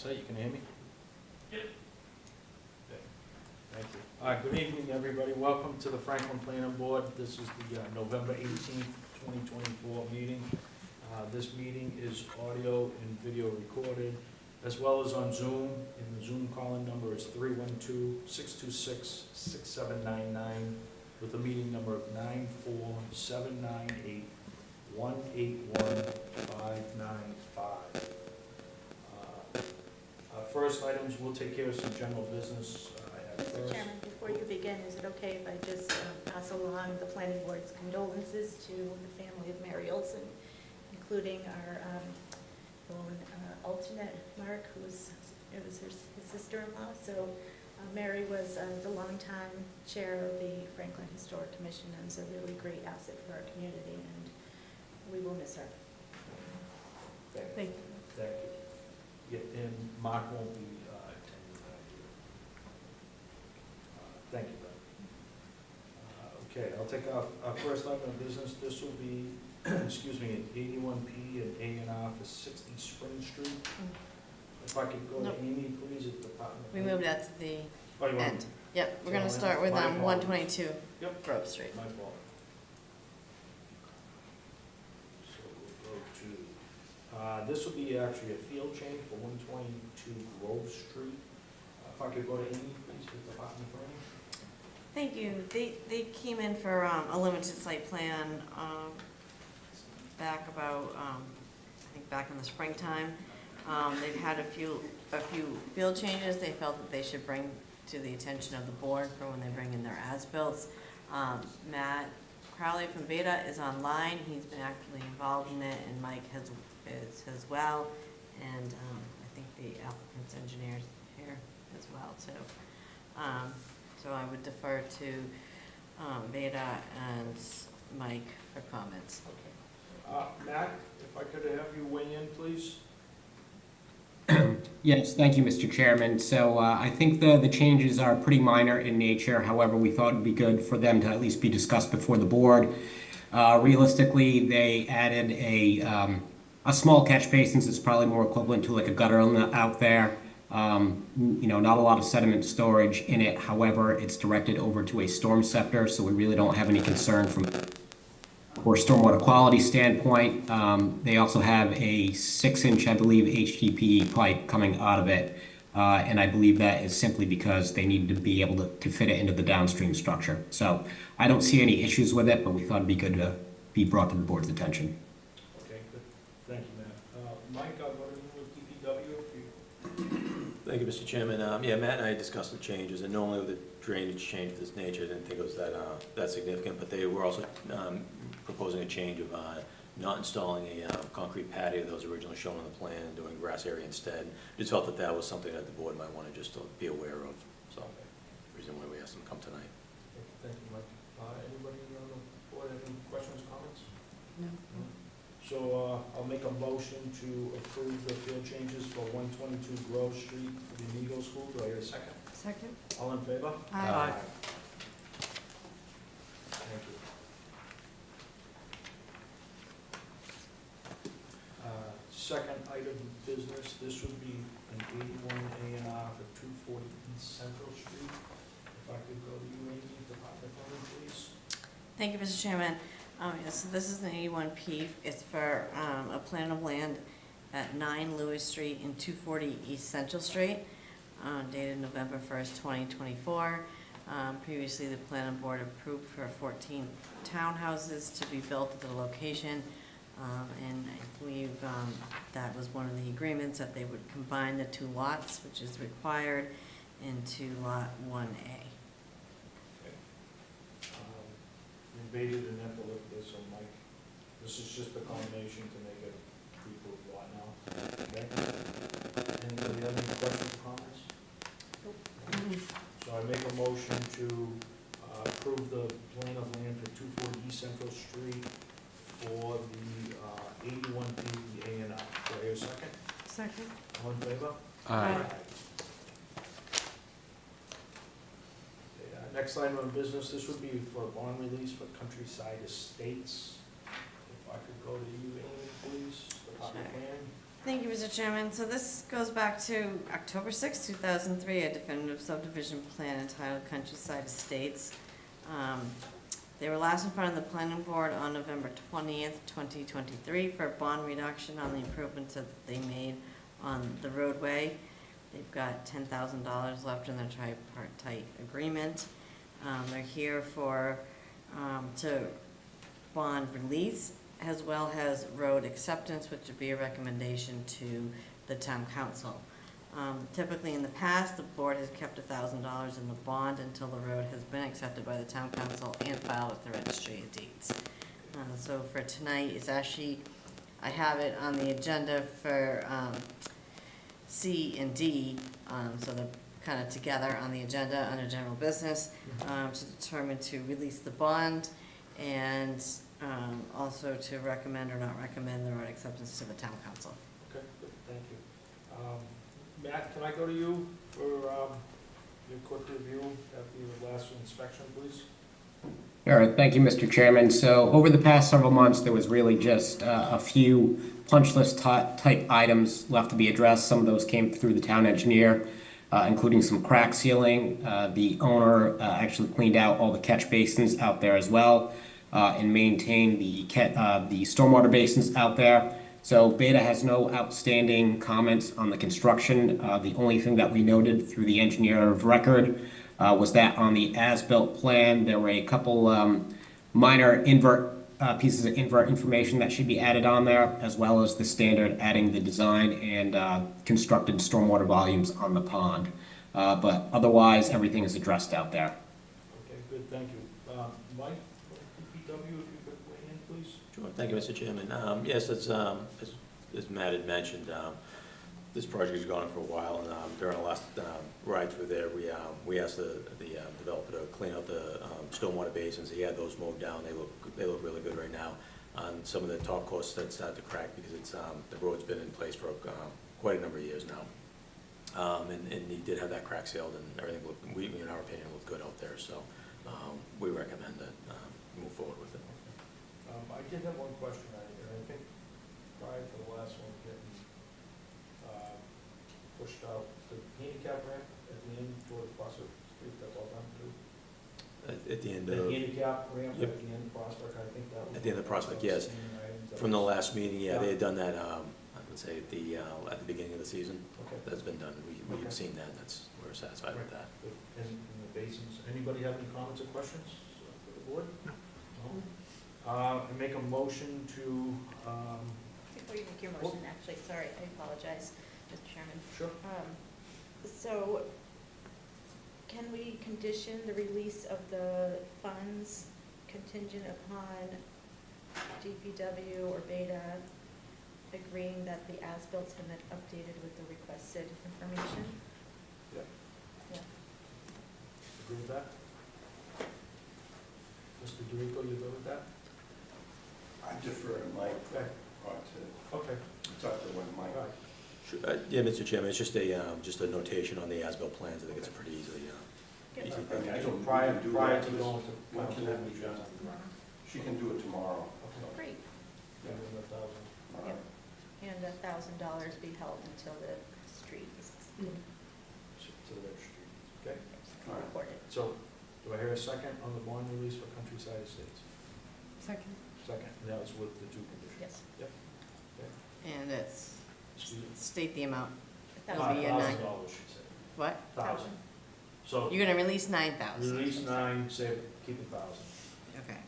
set, you can hear me? Yep. Okay, thank you. Good evening, everybody. Welcome to the Franklin Planning Board. This is the November 18th, 2024 meeting. This meeting is audio and video recorded, as well as on Zoom, and the Zoom calling number is 312-626-6799, with the meeting number of 94798-181-595. First items, we'll take care of some general business at Mr. first. Chairman, before you begin, is it okay if I just pass along the planning board's condolences to the family of Mary Olson, including our own alternate, Mark, it was her sister-in-law. So Mary was the longtime chair of the Franklin Historic Commission and is a really great asset for our community, and we will miss her. Thank you. Thank you. Yeah, and Mark won't be attending that either. Thank you, Ben. Okay, I'll take our first item of business. This will be, excuse me, an 81P and A&R for 60 Spring Street. If I could go to Nope. Amy, please, at Department. We moved that to the Oh, you want end. Yep, we're gonna So, start with my apologies. 122 Yep. Grove Street. My fault. So we'll go to, this will be actually a field change for 122 Grove Street. If I could go to Amy, please, with Department Planning. Thank you. They came in for a limited site plan back about, I think back in the springtime. They've had a few field changes they felt that they should bring to the attention of the board for when they bring in their as-bills. Matt Crowley from Beta is online. He's been actively involved in it, and Mike is as well. And I think the applicant's engineer's here as well too. So I would defer to Beta and Mike for comments. Okay. Matt, if I could have you weigh in, please? Yes, thank you, Mr. Chairman. So I think the changes are pretty minor in nature. However, we thought it'd be good for them to at least be discussed before the board. Realistically, they added a small catch basin. It's probably more equivalent to like a gutter out there. Not a lot of sediment storage in it. However, it's directed over to a storm scepter, so we really don't have any concern from or stormwater quality standpoint. They also have a 6-inch, I believe, HDPE pipe coming out of it. And I believe that is simply because they need to be able to fit it into the downstream structure. So I don't see any issues with it, but we thought it'd be good to be brought to the board's attention. Okay, good. Thank you, Matt. Mike, I'll go to you with DPW. Thank you, Mr. Chairman. Yeah, Matt and I discussed the changes, and normally with a drainage change of this nature, I didn't think it was that significant, but they were also proposing a change of not installing a concrete patio that was originally shown on the plan and doing grass area instead. Just felt that that was something that the board might want to just be aware of, so the reason why we asked them to come tonight. Thank you, Mike. Anybody on the board have any questions, comments? No. So I'll make a motion to approve the field changes for 122 Grove Street for the Amigo School. Do I hear a second? Second? All in favor? Aye. Thank you. Second item of business, this would be an 81 A&R for 240 East Central Street. If I could go to you, Amy, Department Planning, please. Thank you, Mr. Chairman. Yes, so this is an 81P. It's for a plan of land at 9 Lewis Street and 240 East Central Street, dated November 1st, 2024. Previously, the planning board approved for 14 townhouses to be built at the location. And I believe that was one of the agreements that they would combine the two lots, which is required, into Lot 1A. Invaded and epileptic, so Mike, this is just a combination to make it three-foot lot now. Okay? Anybody have any questions or comments? So I make a motion to approve the plan of land for 240 East Central Street for the 81P A&R. Do I hear a second? Second. All in favor? Aye. Okay, next item of business, this would be for a bond release for Countryside Estates. If I could go to you, Amy, please, Department Sure. Plan. Thank you, Mr. Chairman. So this goes back to October 6, 2003, a definitive subdivision plan entitled Countryside Estates. They were last in front of the planning board on November 20th, 2023 for a bond reduction on the improvements that they made on the roadway. They've got $10,000 left in their tripartite agreement. They're here for, to bond release as well as road acceptance, which would be a recommendation to the town council. Typically in the past, the board has kept $1,000 in the bond until the road has been accepted by the town council and filed with the registry of deeds. So for tonight, it's actually, I have it on the agenda for C and D, so they're kind of together on the agenda under general business, to determine to release the bond and also to recommend or not recommend the road acceptance to the town council. Okay, good, thank you. Matt, can I go to you for your quick review after your last inspection, please? Sure, thank you, Mr. Chairman. So over the past several months, there was really just a few punch list type items left to be addressed. Some of those came through the town engineer, including some crack sealing. The owner actually cleaned out all the catch basins out there as well, and maintained the stormwater basins out there. So Beta has no outstanding comments on the construction. The only thing that we noted through the engineer of record was that on the as-built plan, there were a couple minor pieces of invert information that should be added on there, as well as the standard adding the design and constructed stormwater volumes on the pond. But otherwise, everything is addressed out there. Okay, good, thank you. Mike, DPW, if you could weigh in, please? Sure, thank you, Mr. Chairman. Yes, as Matt had mentioned, this project has gone on for a while, and during our last ride through there, we asked the developer to clean out the stormwater basins. He had those mowed down. They look really good right now. On some of the top courses that started to crack because it's the road's been in place for quite a number of years now. And he did have that crack sealed, and everything looked, in our opinion, looked good out there. So we recommend that move forward with it. I did have one question, I think prior to the last one getting pushed out, the handicap ramp at the end towards Prospect Street, that's all done too? At the end The of, handicap ramp Yep. at the end of Prospect, I think that was. At the end of Prospect, yes. From the last meeting, yeah, they had done that, I would say, at the beginning of the season. Okay. That's been done. We've Okay. seen that. We're satisfied with that. And the basins, anybody have any comments or questions for the board? No? I make a motion to, Before you make your motion, actually, sorry, I apologize, Mr. Chairman. sure, So, can we condition the release of the funds contingent upon DPW or Beta agreeing that the as-bills have been updated with the requested information? Yeah. Yeah. agree with that? Mr. DeRico, you good with that? I defer to Mike, Okay. or to, Okay, talk to when Mike. all right. Sure. Yeah, Mr. Chairman, it's just a notation on the as-built plans. I think it's a pretty easy Good. thing. Okay, I so can- prior we can do to that. going to. When can that be done? Tomorrow. She can do it tomorrow. Okay. Great. Yeah, then 1,000. All right. And $1,000 be held until the street is To the registry, okay? All right. recorded. So, do I hear a second on the bond release for Countryside Estates? Second. Second, that was with the two conditions. Yes. Yep. And it's, Excuse me. state the amount. $1,000. be a nine. $1,000, she said. What? 1,000. So, You're gonna release 9,000. release 9, save, keep 1,000. Okay.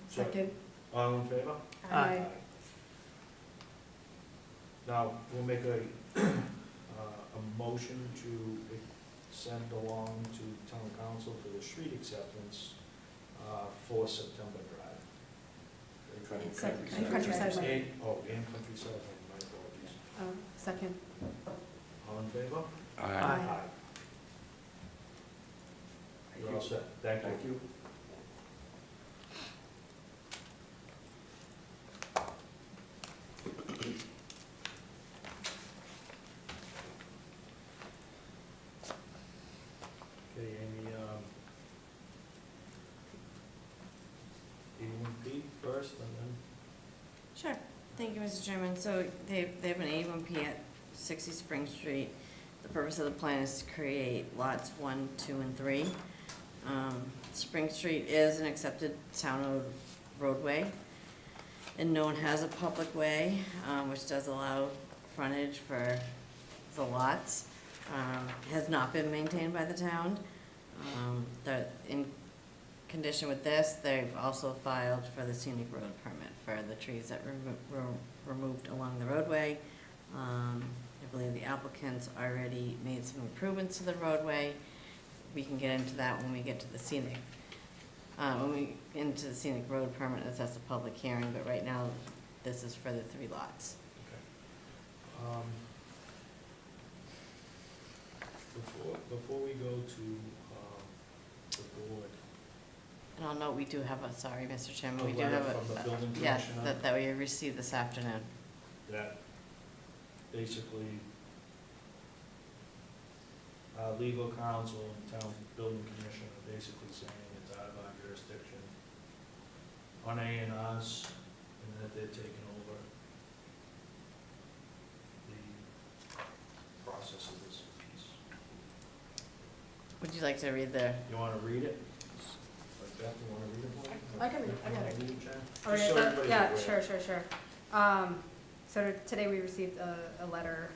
Second. All in favor? Aye. Now, we'll make a motion to send along to town council for the street acceptance for September Drive. And Countryside Lane. And Countryside Lane, my apologies. Second. All in favor? Aye. You're all set. Thank you. Thank you. Okay, Amy, 81P first, and then, Sure. Thank you, Mr. Chairman. So they have an 81P at 60 Spring Street. The purpose of the plan is to create lots 1, 2, and 3. Spring Street is an accepted town roadway, and no one has a public way, which does allow frontage for the lots. Has not been maintained by the town. In condition with this, they've also filed for the scenic road permit for the trees that were removed along the roadway. I believe the applicants already made some improvements to the roadway. We can get into that when we get to the scenic, into the scenic road permit, as that's a public hearing, but right now, this is for the 3 lots. Okay. Before we go to the board, And I'll note, we do have a, sorry, Mr. Chairman, A we do letter have from the building yes, commissioner? that we received this afternoon. that basically legal counsel and town building commission are basically saying it's out of our jurisdiction on A&Rs, and that they're taking over the process of this piece. Would you like to read the, You wanna read it? Like that, you wanna read it for me? I can read it, I got it. Wanna read it, Jen? All Just right, so everybody's yeah, aware. sure. So today we received a letter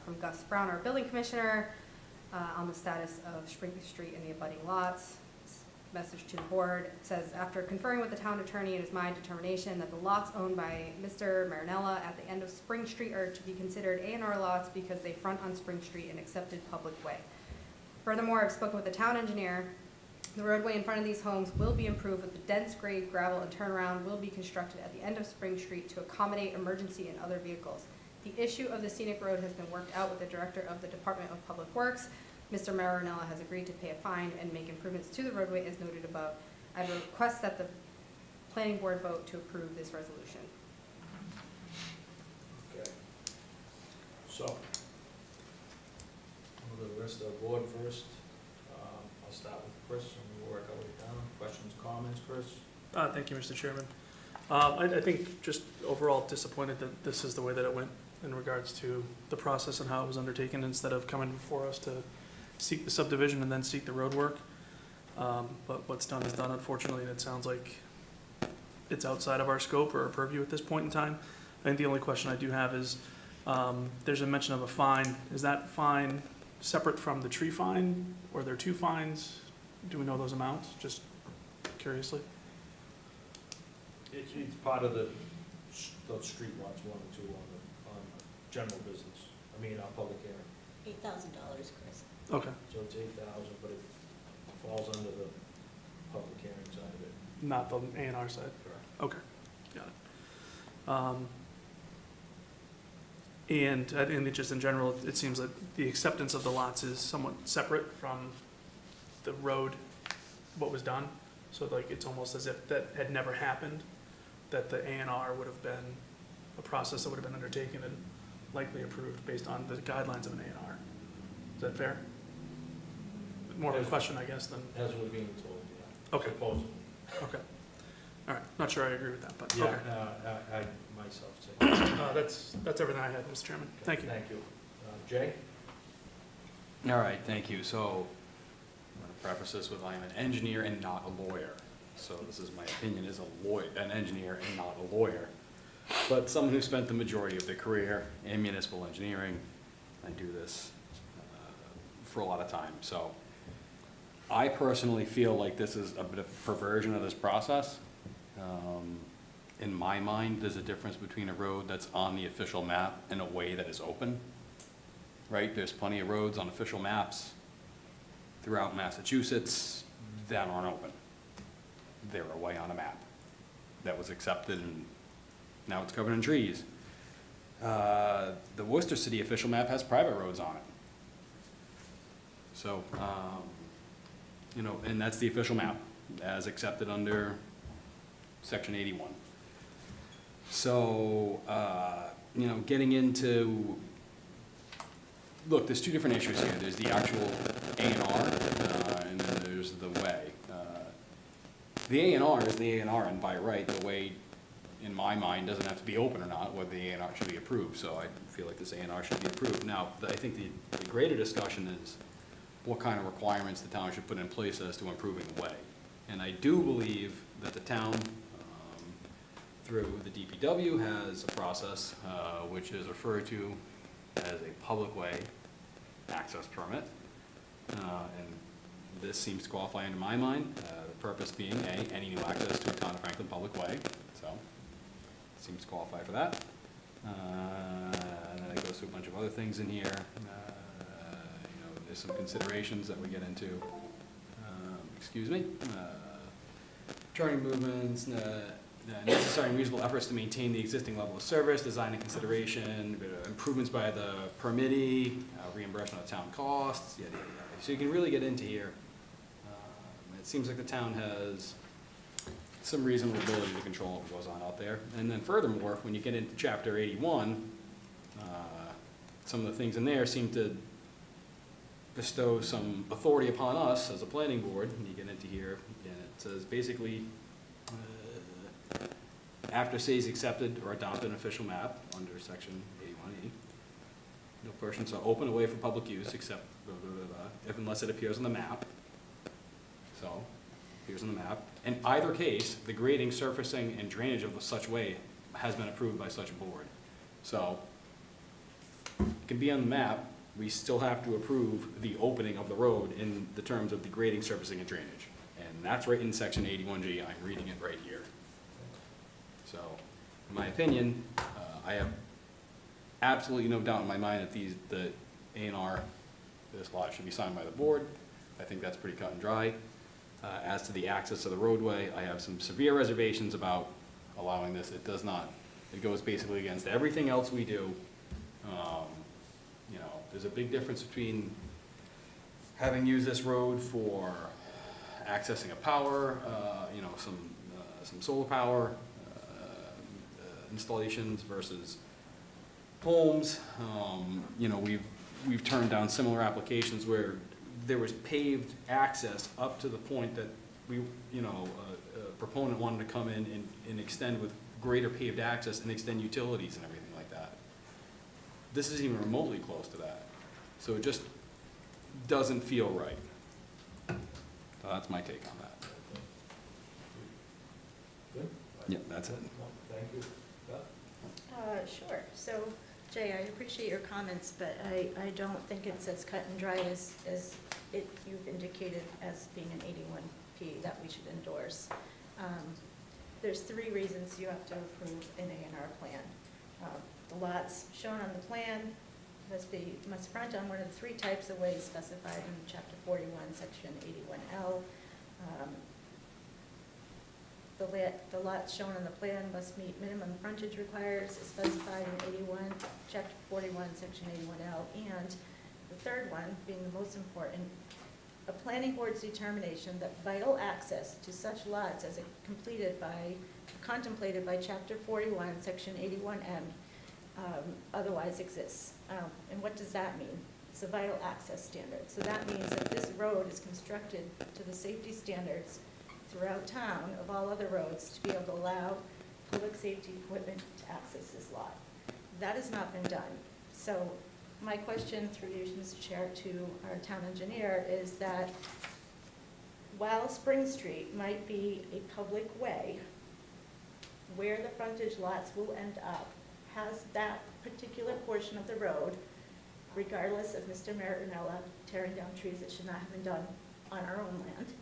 from Gus Brown, our building commissioner, on the status of Spring Street and the abutting lots. Message to the board says, after conferring with the town attorney, it is my determination that the lots owned by Mr. Marinella at the end of Spring Street are to be considered A&R lots because they front on Spring Street, an accepted public way. Furthermore, I've spoken with the town engineer. The roadway in front of these homes will be improved with the dense grade gravel, and turnaround will be constructed at the end of Spring Street to accommodate emergency and other vehicles. The issue of the scenic road has been worked out with the director of the Department of Public Works. Mr. Marinella has agreed to pay a fine and make improvements to the roadway as noted above. I request that the planning board vote to approve this resolution. Okay. So, we'll do the rest of the board first. I'll start with Chris, and we'll work our way down. Questions, comments, Chris? Thank you, Mr. Chairman. I think just overall disappointed that this is the way that it went in regards to the process and how it was undertaken, instead of coming before us to seek the subdivision and then seek the road work. But what's done is done, unfortunately, and it sounds like it's outside of our scope or our purview at this point in time. I think the only question I do have is, there's a mention of a fine. Is that fine separate from the tree fine, or are there 2 fines? Do we know those amounts, just curiously? It's part of those street lots, 1 and 2 on general business, public area. $8,000, Chris. Okay, So it's 8,000, but it falls under the public hearing side of it. not the A&R side. Correct. Okay, got it. And just in general, it seems that the acceptance of the lots is somewhat separate from the road, what was done. So like, it's almost as if that had never happened, that the A&R would have been a process that would have been undertaken and likely approved based on the guidelines of an A&R. Is that fair? More of a question, I guess, than, As we're being told, yeah. Okay. Supposedly. okay. All right, not sure I agree with that, but Yeah, okay. I myself say. That's everything I had, Mr. Chairman. Thank you. Thank you. Jay? All right, thank you. So I'm going to preface this with I am an engineer and not a lawyer. So this is my opinion as a lawyer, an engineer and not a lawyer. But someone who spent the majority of their career in municipal engineering. I do this for a lot of time. So I personally feel like this is a bit of a perversion of this process. In my mind, there's a difference between a road that's on the official map and a way that is open. Right? There's plenty of roads on official maps throughout Massachusetts that aren't open. They're a way on a map that was accepted, and now it's covered in trees. The Worcester City official map has private roads on it. So, and that's the official map as accepted under Section 81. So, getting into, look, there's 2 different issues here. There's the actual A&R, and then there's the way. The A&R is the A&R, and by right, the way in my mind, doesn't have to be open or not, whether the A&R should be approved. So I feel like this A&R should be approved. Now, I think the greater discussion is what kind of requirements the town should put in place as to improving the way. And I do believe that the town, through the DPW, has a process which is referred to as a public way access permit. And this seems to qualify under my mind, the purpose being any new access to a town of Franklin public way, so it seems to qualify for that. And then it goes through a bunch of other things in here. You know, there's some considerations that we get into. Excuse me. Turning movements, necessary and reasonable efforts to maintain the existing level of service, design and consideration, improvements by the permittee, reimbursement of town costs, yada, yada, yada. So you can really get into here. It seems like the town has some reasonable ability to control what goes on out there. And then furthermore, when you get into chapter 81, some of the things in there seem to bestow some authority upon us as a planning board. And you get into here, and it says basically, after cities accepted or adopted an official map under section 81E, no person shall open a way for public use except blah, blah, blah, blah, if unless it appears on the map. So, appears on the map. In either case, the grading, surfacing, and drainage of such way has been approved by such a board. So, it can be on the map, we still have to approve the opening of the road in the terms of the grading, surfacing, and drainage. And that's right in section 81G, I'm reading it right here. So, in my opinion, I have absolutely no doubt in my mind that the A&R, this lot should be signed by the board. I think that's pretty cut and dry. As to the access to the roadway, I have some severe reservations about allowing this. It does not. It goes basically against everything else we do. You know, there's a big difference between having used this road for accessing a power, you know, some solar power installations versus homes. You know, we've turned down similar applications where there was paved access up to the point that we, you know, a proponent wanted to come in and extend with greater paved access and extend utilities and everything like that. This isn't even remotely close to that. So it just doesn't feel right. So that's my take on that. Good? Yeah, that's it. Thank you. Beth? Sure. So, Jay, I appreciate your comments, but I don't think it's as cut and dry as you've indicated as being an 81P that we should endorse. There's 3 reasons you have to approve an A&R plan. The lots shown on the plan must front on one of the 3 types of ways specified in Chapter 41, Section 81L. The lots shown on the plan must meet minimum frontage requires as specified in Chapter 41, Section 81L, and the 3rd one, being the most important, a planning board's determination that vital access to such lots as contemplated by Chapter 41, Section 81M, otherwise exists. And what does that mean? It's a vital access standard. So that means that this road is constructed to the safety standards throughout town of all other roads to be able to allow public safety equipment to access this lot. That has not been done. So my question through you, Mr. Chair, to our town engineer is that while Spring Street might be a public way, where the frontage lots will end up has that particular portion of the road, regardless of Mr. Marinella tearing down trees that should not have been done on our own land,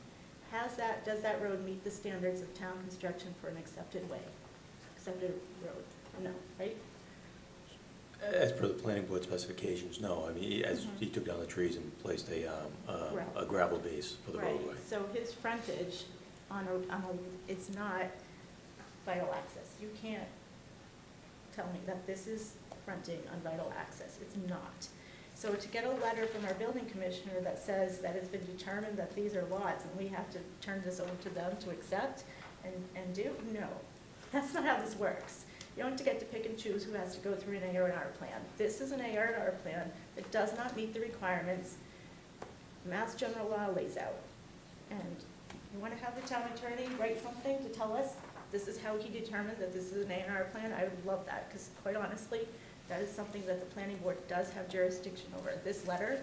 does that road meet the standards of town construction for an accepted road? No, right? As per the planning board specifications, no. I mean, as he took down the trees and placed a gravel base for the roadway. Right, so his frontage it's not vital access. You can't tell me that this is fronting on vital access. It's not. So to get a letter from our building commissioner that says that it's been determined that these are lots and we have to turn this over to them to accept and do, no. That's not how this works. You don't get to pick and choose who has to go through an A&R plan. This is an A&R plan that does not meet the requirements Mass General Law lays out. And you want to have the town attorney write something to tell us this is how he determined that this is an A&R plan, I would love that, because quite honestly, that is something that the planning board does have jurisdiction over. This letter,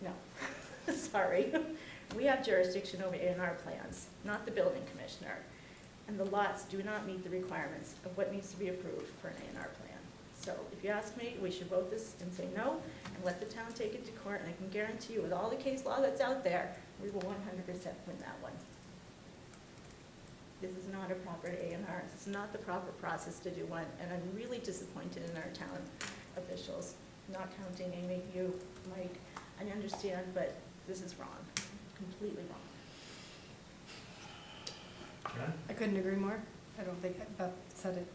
no, sorry. We have jurisdiction over A&R plans, not the building commissioner. And the lots do not meet the requirements of what needs to be approved for an A&R plan. So if you ask me, we should vote this and say no, and let the town take it to court, and I can guarantee you, with all the case law that's out there, we will 100% win that one. This is not a proper A&R, this is not the proper process to do one, and I'm really disappointed in our town officials, not counting Amy, you, Mike, I understand, but this is wrong, completely wrong. Jen? I couldn't agree more. I don't think Beth said it,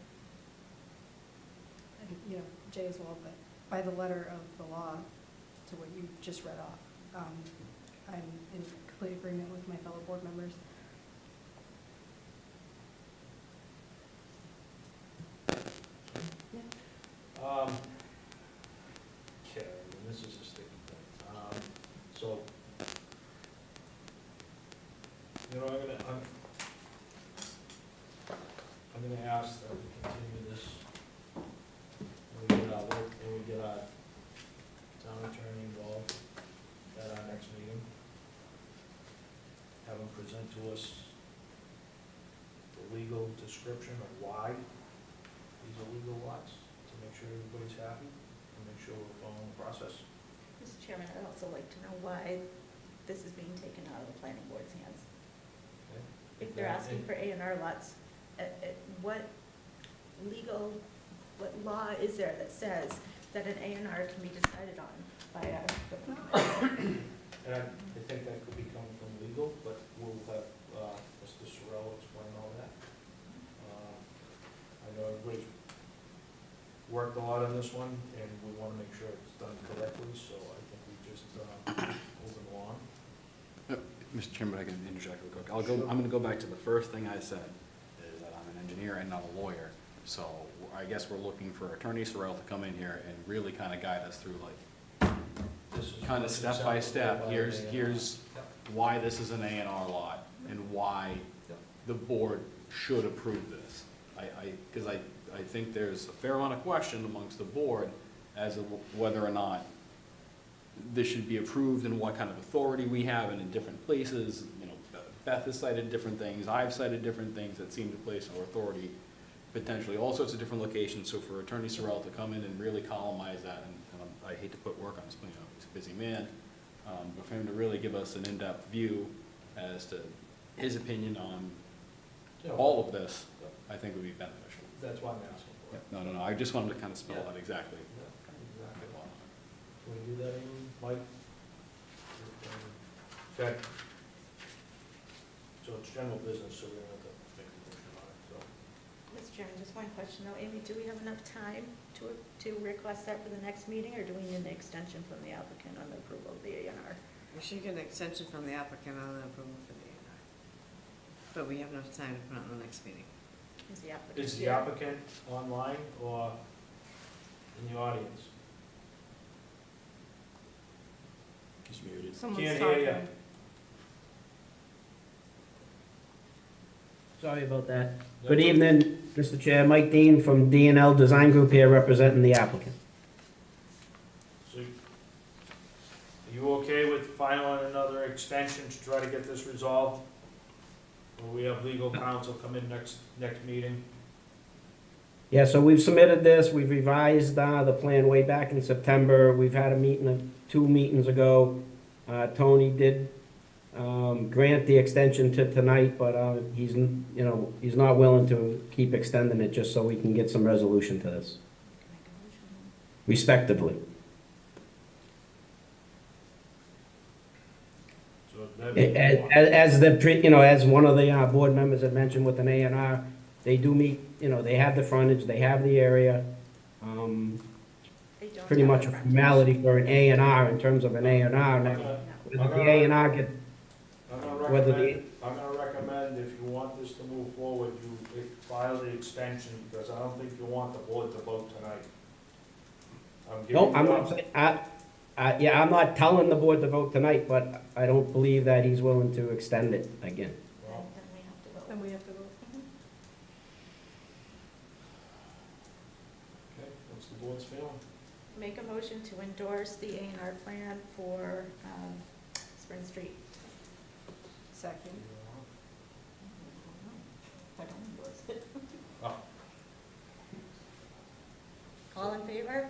and, you know, Jay as well, but by the letter of the law to what you just read off, I'm in complete agreement with my fellow board members. Okay, and this is a sticky thing. So, you know, I'm gonna ask that we continue this. When we get our town attorney involved at our next meeting. Have him present to us the legal description of why these are legal lots, to make sure everybody's happy, and make sure we're following the process. Mr. Chairman, I'd also like to know why this is being taken out of the planning board's hands. Okay? If they're asking for A&R lots, what law is there that says that an A&R can be decided on by a building commissioner? And I think that could be coming from legal, but we'll have Mr. Sorrell explain all that. I know everybody's worked a lot on this one, and we want to make sure it's done correctly, so I think we just move it along. Mr. Chairman, I can interject real quick. I'm gonna go back to the first thing I said, is that I'm an engineer and not a lawyer. So I guess we're looking for Attorney Sorrell to come in here and really kind of guide us through, like, This is kind of step by step. Here's why this is an A&R lot and why the board should approve this. Because I think there's a fair amount of question amongst the board as to whether or not this should be approved and what kind of authority we have and in different places. You know, Beth has cited different things, I've cited different things that seem to place our authority potentially all sorts of different locations. So for Attorney Sorrell to come in and really columnize that, and I hate to put work on his, you know, he's a busy man, but for him to really give us an in-depth view as to his opinion on all of this, I think would be beneficial. That's why I'm asking for it. No, I just wanted to kind of spell out exactly. Exactly. Can we do that, Amy? Mike? Okay. So it's general business, so we don't have to make a motion on it, so. Mr. Chairman, just one question though. Amy, do we have enough time to request that for the next meeting, or do we need an extension from the applicant on the approval of the A&R? We should get an extension from the applicant on the approval for the A&R. But we have enough time to put it on the next meeting. Is the applicant Is the here? applicant online or in the audience? He's muted. Someone's Can't hear ya. talking. Sorry about that. Good evening, Mr. Chair. Mike Dean from D&L Design Group here representing the applicant. So, are you okay with filing another extension to try to get this resolved? Or we have legal counsel come in next meeting? Yeah, so we've submitted this, we've revised the plan way back in September. We've had a meeting, 2 meetings ago. Tony did grant the extension to tonight, but he's not willing to keep extending it just so we can get some resolution to this, Can I make a motion? respectively. So that'd be As one of the board members had mentioned with an A&R, they do meet, they have the frontage, they have the area. They don't Pretty have much the a frontage. formality for an A&R in terms of an A&R. I'm Now, gonna- whether the A&R get, whether the, I'm gonna recommend, if you want this to move forward, you file the extension, because I don't think you want the board to vote tonight. no, I'm not saying, I'm not telling the board to vote tonight, but I don't believe that he's willing to extend it again. Then we have to vote. Then we have to vote. What's the board's feeling? Make a motion to endorse the A&R plan for Spring Street. Second. I don't endorse it. Oh. All in favor?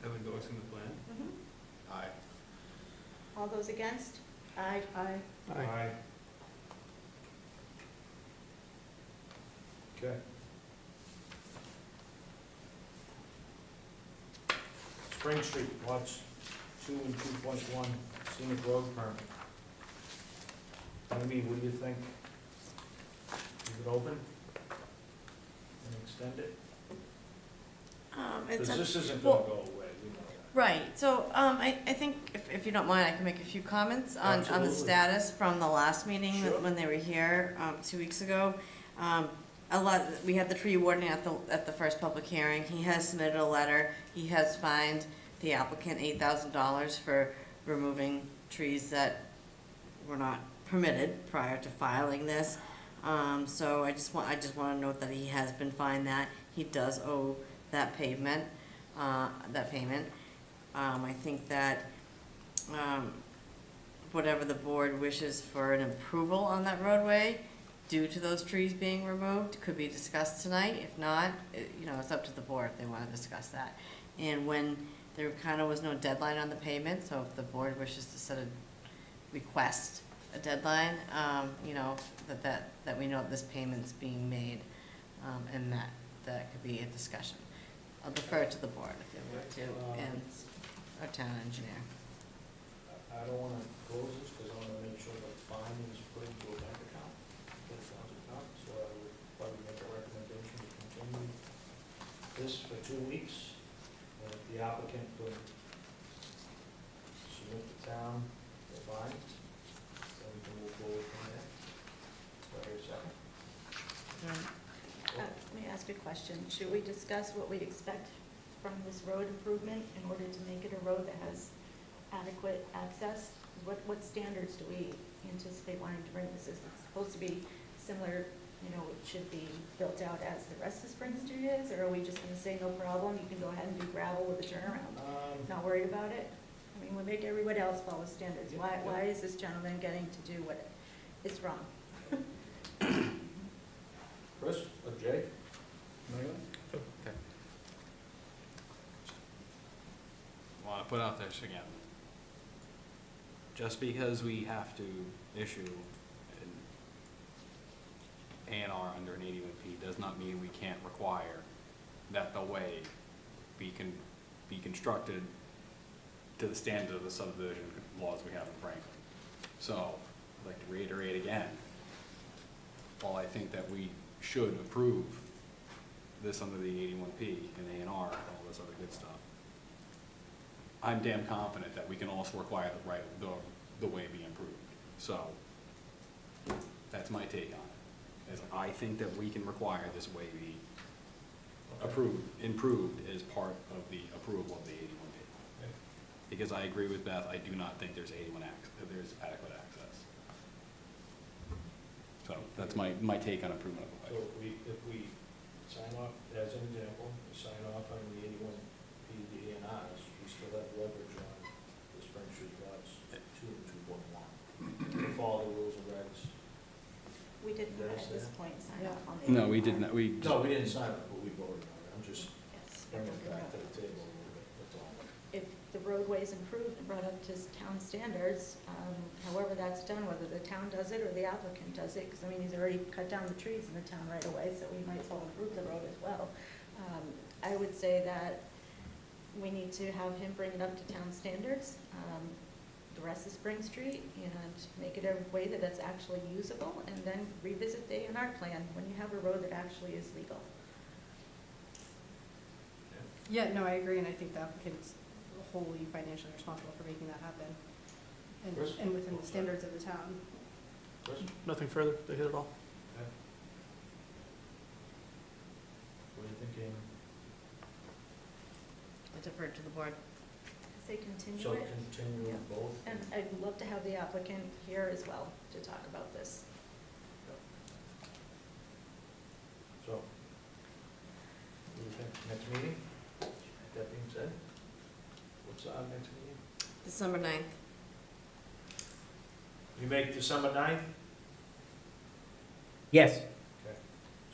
Of endorsing the plan? Mhm. Aye. All those against? Aye. Aye. Aye. Okay. Spring Street, lots 2 and 2.1, scenic road permit. Amy, what do you think? Leave it open? And extend it? It's Because up- this isn't gonna well- go away, we know that. Right, so, I think if you don't mind, I can make a few comments on the Absolutely. status from the last meeting Sure. when they were here, 2 weeks ago. We had the tree warden at the first public hearing, he has submitted a letter, he has fined the applicant $8,000 for removing trees that were not permitted prior to filing this. So I just want to note that he has been fined that, he does owe that payment. I think that, whatever the board wishes for an approval on that roadway due to those trees being removed could be discussed tonight. If not, it's up to the board if they want to discuss that. And when there kind of was no deadline on the payment, so if the board wishes to set a request, a deadline, that we know this payment's being made, and that could be a discussion. I'll defer to the board if they want to, and our town engineer. I don't wanna close this, because I wanna make sure the fine is put into a bank account, the town's account, so I would probably make a recommendation to continue this for 2 weeks. And if the applicant could submit the town the fine, then we can move forward from there. Do I hear a second? Let me ask a question. Should we discuss what we expect from this road improvement in order to make it a road that has adequate access? What standards do we anticipate wanting to bring this? Is it supposed to be similar, it should be built out as the rest of Spring Street is? Or are we just gonna say, no problem, you can go ahead and do gravel with a turnaround? Not worried about it? I mean, we make everybody else follow standards. Why is this gentleman getting to do what is wrong? Chris or Jay? Want to put out this again. Just because we have to issue an A&R under an 81P does not mean we can't require that the way be constructed to the standard of the subdivision laws we have in Franklin. So, I'd like to reiterate again, while I think that we should approve this under the 81P and A&R and all this other good stuff, I'm damn confident that we can also require the way be improved. So, that's my take on it. Is I think that we can require this way be improved as part of the approval of the 81P. Because I agree with Beth, I do not think there's there's adequate access. So, that's my take on improvement of the So way. if we sign off, as an example, we sign off on the 81P, the A&Rs, we still have leverage on the Spring Street lots 2 and 2.1. To follow the rules and regs. We didn't Did I at say this that? point sign up on the. No, we did not, No, we didn't sign it, but we voted on it. I'm just Yes. bringing it back to the table a little bit, that's all. If the roadway's improved and brought up to town standards, however that's done, whether the town does it or the applicant does it, because I mean, he's already cut down the trees in the town right away, so we might as well improve the road as well. I would say that we need to have him bring it up to town standards, the rest of Spring Street, and make it a way that it's actually usable, and then revisit the A&R plan when you have a road that actually is legal. Yeah, no, I agree, and I think the applicant's wholly financially responsible for making that happen. Chris? And within the standards of the town. Chris? Nothing further, they hit it all. Okay. What do you think, Amy? I defer to the board. Say continue So it. continue Yeah. both? And I'd love to have the applicant here as well to talk about this. So, what do you think? Next meeting? That being said, what's our next meeting? December 9th. You make December 9th? Yes,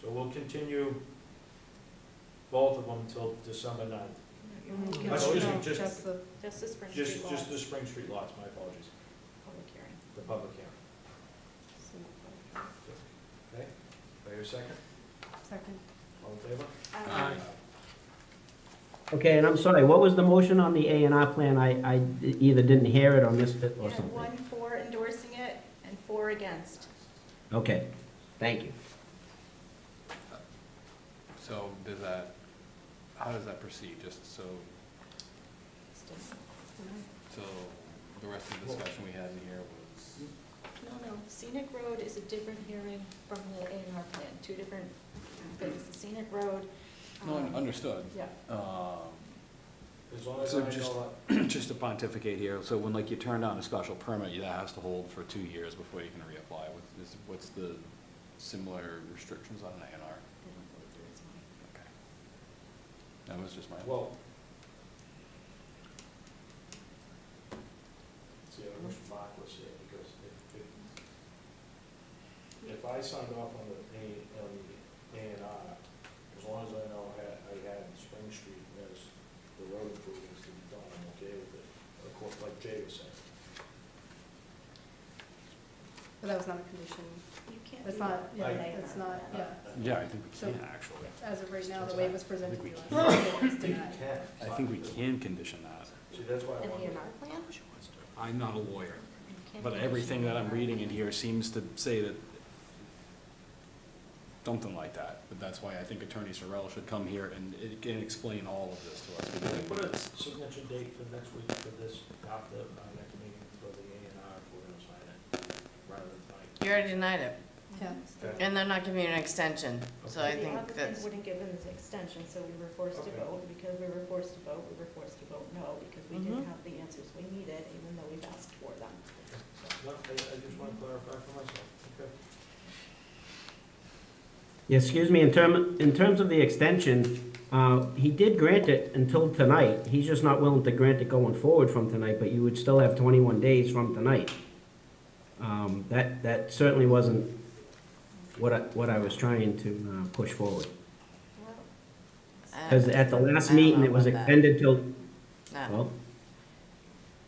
So we'll continue both of them till December 9th. Mhm. Excuse me, No, just- the, Just the Spring Street Just lots, the Spring Street lots, my apologies, public hearing. the public hearing. Okay, do I hear a second? second. All in favor? Um, okay, and I'm sorry, what was the motion on the A and R plan? I either didn't hear it or missed it or Yeah, something. 1 for endorsing it and 4 against. Okay, thank you. So does that, how does that proceed? Just so, the rest of the discussion we had in here was, No, scenic road is a different hearing from the A and R plan, 2 different things. The scenic road. no, understood. Yeah. As long as So I just- know that. Just to pontificate here, so when like you turn down a special permit, that has to hold for 2 years before you can reapply. What's the similar restrictions on an A and R? I don't believe there is one. Okay. That was just my. Well. See, I wish Mark was here, because if I signed off on the A and R, as long as I know I had Spring Street as the road improvements to be done, I'm okay with it. Of course, like Jay was saying. But that was not a condition. You can't That's do not, that. yeah, Right. it's not, yeah. Yeah, I think we So- can actually. As of right now, the way it was presented to I us, think it was denied. I think we can condition that. See, that's why I An A wanted. and R plan? I'm not a lawyer, You can't but condition everything that I'm A&R. reading in here seems to say that something like that. But that's why I think Attorney Sorrell should come here and it can explain all of this to us. Can we put a signature date for next week for this, after our next meeting for the A and R, if we're gonna sign it, rather than tonight? You already denied it, Yeah. Okay. and they're not giving you an extension, so I The think applicant that's, wouldn't give us an extension, so we were forced to Okay. vote. Because we were forced to vote, we were forced to vote no, because we didn't have the answers we needed, even though we've asked for them. No, I just want to clarify for myself, okay? Yeah, excuse me, in terms of the extension, he did grant it until tonight. He's just not willing to grant it going forward from tonight, but you would still have 21 days from tonight. That certainly wasn't what I was trying to push forward. Because at the last I don't meeting, know it was about that. extended till, no.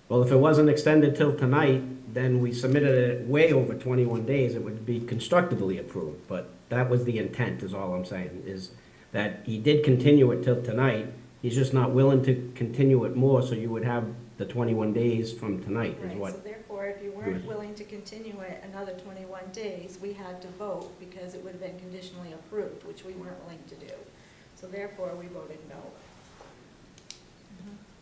well, if it wasn't extended till tonight, then we submitted it way over 21 days, it would be constructively approved. But that was the intent, is all I'm saying, is that he did continue it till tonight. He's just not willing to continue it more, so you would have the 21 days from tonight, is Right, what. so therefore, if you weren't Good. willing to continue it another 21 days, we had to vote because it would have been conditionally approved, which we weren't willing to do. So therefore, we voted no.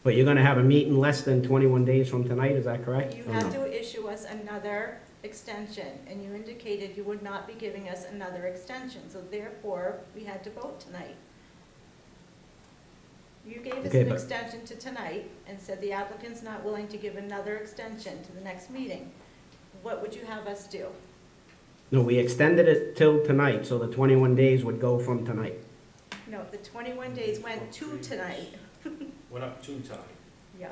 But you're gonna have a meeting less than 21 days from tonight, is that correct? You or had no? to issue us another extension, and you indicated you would not be giving us another extension, so therefore, we had to vote tonight. You gave us Okay, an but- extension to tonight and said the applicant's not willing to give another extension to the next meeting. What would you have us do? No, we extended it till tonight, so the 21 days would go from tonight. No, the 21 days went to tonight. Went up 2 times, Yeah.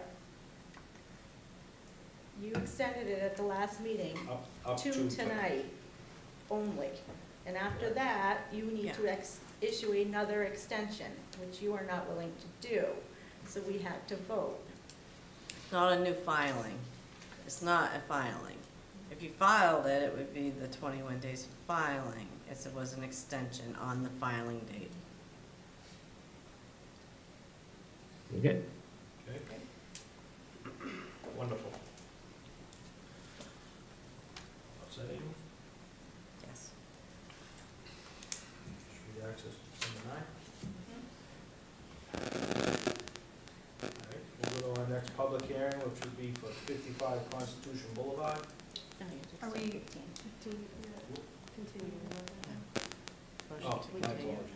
You extended it at the last meeting up to 2 times. tonight only. And after that, you need to issue another extension, which you are not willing to do. So we had to vote. Not a new filing. It's not a filing. If you filed it, it would be the 21 days of filing, as it was an extension on the filing date. Okay? Okay? Wonderful. What's that, Amy? Yes. Street access, number 9. All right, we'll go to our next public hearing, which would be for 55 Constitution Boulevard. No, you just Are said we- 15. Continue. Motion Oh, to my continue. apologies.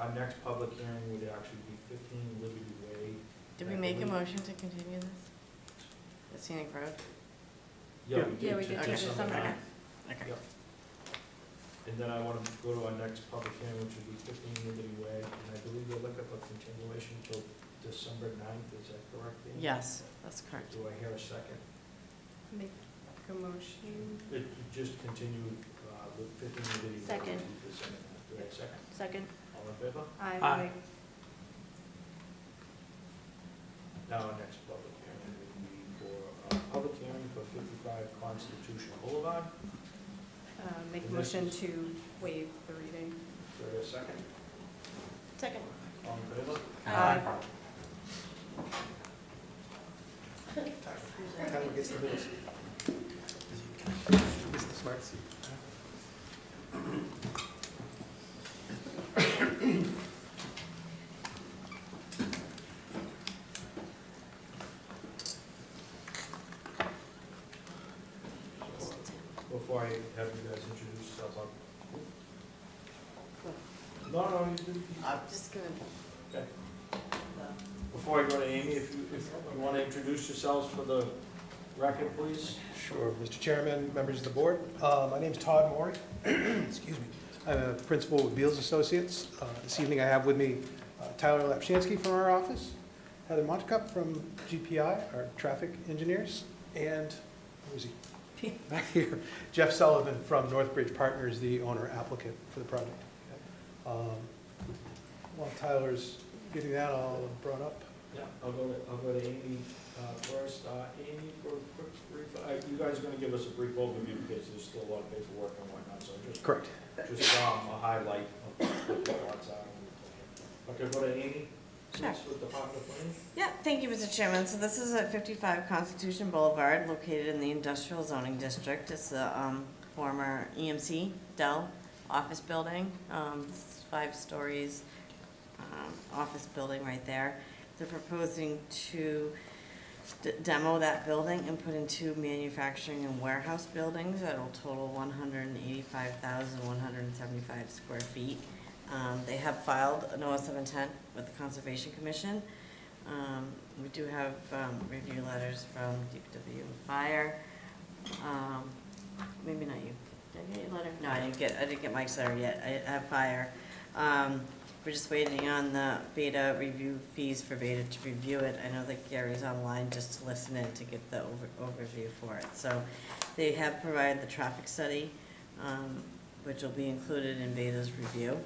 Our next public hearing would actually be 15 Liberty Way. Did we make a motion to continue this? The scenic road? Yeah, we did. Yeah, we to did, to December December 9th. Okay. Yep. And then I want to go to our next public hearing, which will be 15 Liberty Way, and I believe you're looking for continuation till December 9th, is that correct, Amy? Yes, that's correct. Do I hear a second? Make a motion. It just continue with 15 Liberty Way. Second. to December 9th. Do I have a second? Second. All in favor? Aye. Now, our next public hearing will be for, public hearing for 55 Constitution Boulevard. Make a And this motion is- to waive the reading. Do I hear a second? Second. All in favor? Aye. Tyler gets the middle seat. Gets the smart seat. Before I have you guys introduce yourselves, no, you do. I'm just gonna. Okay. Before I go to Amy, if you want to introduce yourselves for the record, please. Sure, Mr. Chairman, members of the board. My name's Todd Maury. Excuse me. I'm a principal with Beals Associates. This evening I have with me Tyler Lapshansky from our office, Heather Montcup from GPI, our traffic engineers, and, who is he? Back here, Jeff Sullivan from Northbridge Partners, the owner applicant for the project. While Tyler's getting that all brought up. Yeah, I'll go to Amy first. Amy, for a quick brief, you guys are going to give us a brief overview because there's still a lot of paperwork and whatnot, so Correct. just a highlight of what your thoughts are. Okay, go to Amy, Sure. please, with Department of Planning. Yeah, thank you, Mr. Chairman. So this is at 55 Constitution Boulevard, located in the Industrial Zoning District. It's the former EMC Dell office building. It's 5 stories, office building right there. They're proposing to demo that building and put in 2 manufacturing and warehouse buildings that'll total 185,175 square feet. They have filed a notice of intent with the Conservation Commission. We do have review letters from DPW and Fire. Maybe not you. Did I get your letter? No, I didn't get Mike's letter yet. I have Fire. We're just waiting on the Beta review fees for Beta to review it. I know that Gary's online just to listen in to get the overview for it. So they have provided the traffic study, which will be included in Beta's review.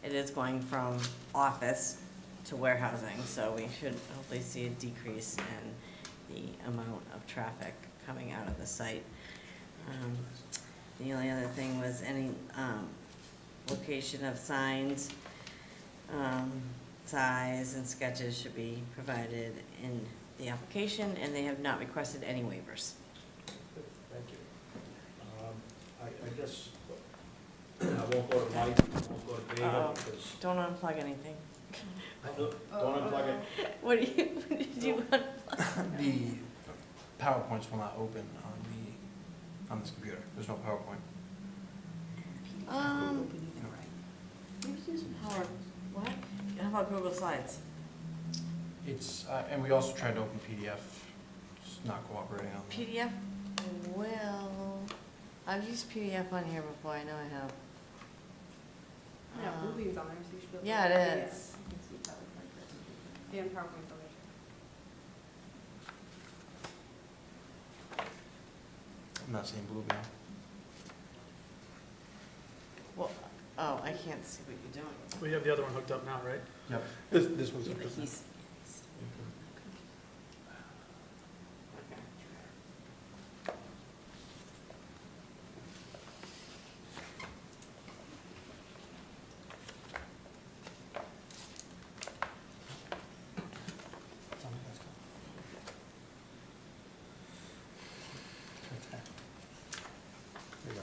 It is going from office to warehousing, so we should hopefully see a decrease in the amount of traffic coming out of the site. The only other thing was any location of signs, size and sketches should be provided in the application, and they have not requested any waivers. Thank you. I guess I won't go to Mike, I won't go to Beta Uh-oh. because. Don't unplug anything. Don't unplug it. What did you want? The PowerPoints will not open on this computer. There's no PowerPoint. Maybe use Power, what? How about Google Slides? It's, and we also tried to open PDF. It's not cooperating on that. PDF will, I've used PDF on here before, I know I have. Yeah, Bluebeam's on there, so you should be able to. Yeah, it is. You can see PowerPoint presentation. And PowerPoint's on there. I'm not seeing Bluebeam. Well, oh, I can't see what you're doing. We have the other one hooked up now, right? Yep. This one's Yeah, up but to he's, It's on the desktop. There you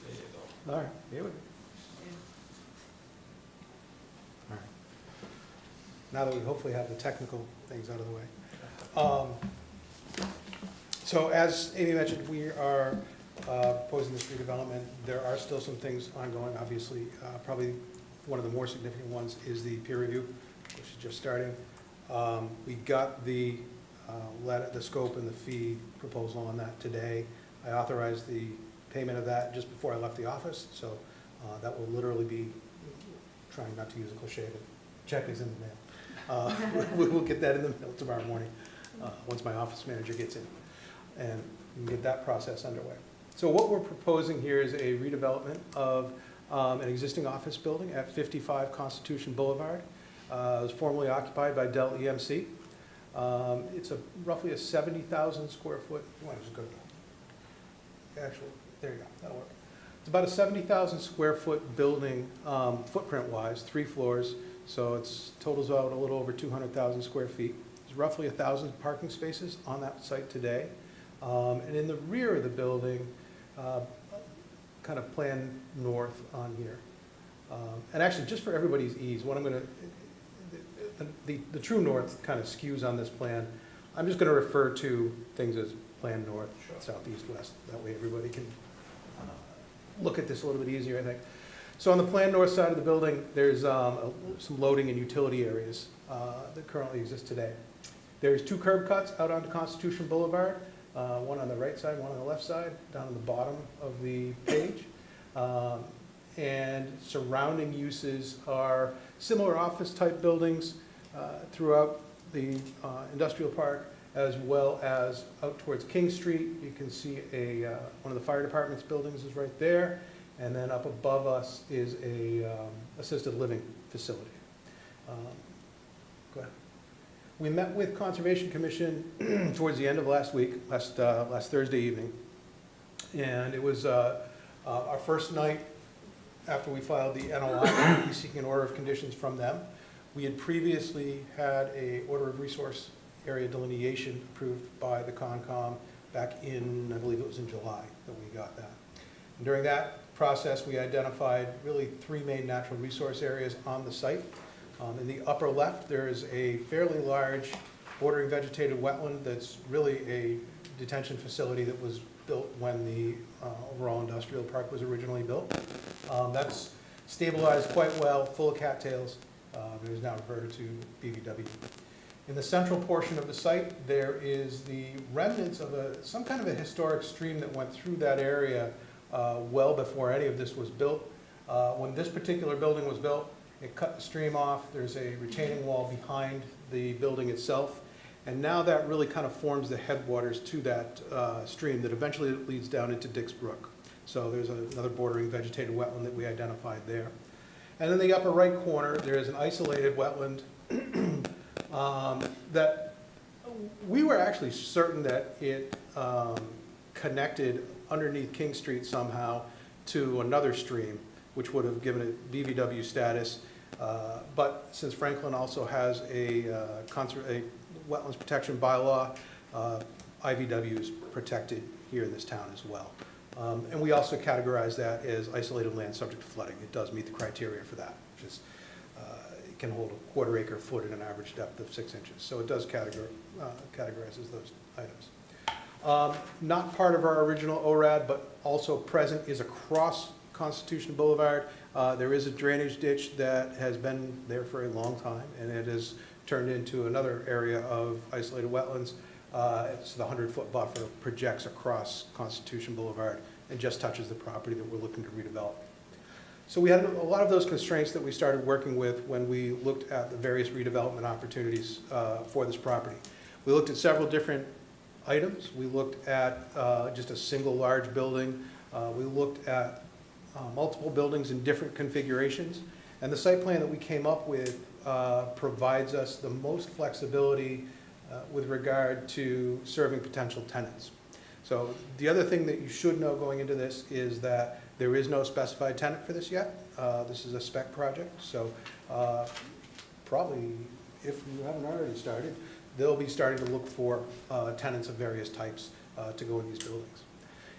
There you go. go. All right, here we go. All right. Now that we hopefully have the technical things out of the way. So as Amy mentioned, we are proposing this redevelopment. There are still some things ongoing, obviously. Probably one of the more significant ones is the peer review, which is just starting. We got the letter, the scope and the fee proposal on that today. I authorized the payment of that just before I left the office, so that will literally be, trying not to use a cliche, but check is in the mail. We'll get that in the mail tomorrow morning, once my office manager gets in, and we can get that process underway. So what we're proposing here is a redevelopment of an existing office building at 55 Constitution Boulevard. It was formerly occupied by Dell EMC. It's roughly a 70,000 square foot, actually, there you go, that'll work. It's about a 70,000 square foot building, footprint-wise, 3 floors, so it's totals out a little over 200,000 square feet. There's roughly 1,000 parking spaces on that site today. And in the rear of the building, kind of plan north on here. And actually, just for everybody's ease, what I'm going to, the true north kind of skews on this plan. I'm just going to refer to things as plan north, south, east, west. That way everybody can look at this a little bit easier, I think. So on the plan north side of the building, there's some loading and utility areas that currently exist today. There's 2 curb cuts out onto Constitution Boulevard, one on the right side, one on the left side, down at the bottom of the page. And surrounding uses are similar office-type buildings throughout the industrial park, as well as out towards King Street. You can see one of the fire department's buildings is right there, and then up above us is a assisted living facility. Go ahead. We met with Conservation Commission towards the end of last week, last Thursday evening, and it was our first night after we filed the NOI, seeking an order of conditions from them. We had previously had a order of resource area delineation approved by the Concom back in, I believe it was in July that we got that. And during that process, we identified really 3 main natural resource areas on the site. In the upper left, there is a fairly large bordering vegetated wetland that's really a detention facility that was built when the overall industrial park was originally built. That's stabilized quite well, full of cattails. It is now reverted to BVW. In the central portion of the site, there is the remnants of some kind of a historic stream that went through that area well before any of this was built. When this particular building was built, it cut the stream off. There's a retaining wall behind the building itself. And now that really kind of forms the headwaters to that stream that eventually leads down into Dix Brook. So there's another bordering vegetated wetland that we identified there. And in the upper right corner, there is an isolated wetland that we were actually certain that it connected underneath King Street somehow to another stream, which would have given it BVW status. But since Franklin also has a wetlands protection bylaw, IVW is protected here in this town as well. And we also categorize that as isolated land subject to flooding. It does meet the criteria for that, which is it can hold a 1/4 acre foot at an average depth of 6 inches. So it does categorize as those items. Not part of our original ORAD, but also present is across Constitution Boulevard. There is a drainage ditch that has been there for a long time, and it has turned into another area of isolated wetlands. It's the 100-foot buffer projects across Constitution Boulevard and just touches the property that we're looking to redevelop. So we had a lot of those constraints that we started working with when we looked at the various redevelopment opportunities for this property. We looked at several different items. We looked at just a single large building. We looked at multiple buildings in different configurations. And the site plan that we came up with provides us the most flexibility with regard to serving potential tenants. So the other thing that you should know going into this is that there is no specified tenant for this yet. This is a spec project, so probably, if you haven't already started, they'll be starting to look for tenants of various types to go in these buildings.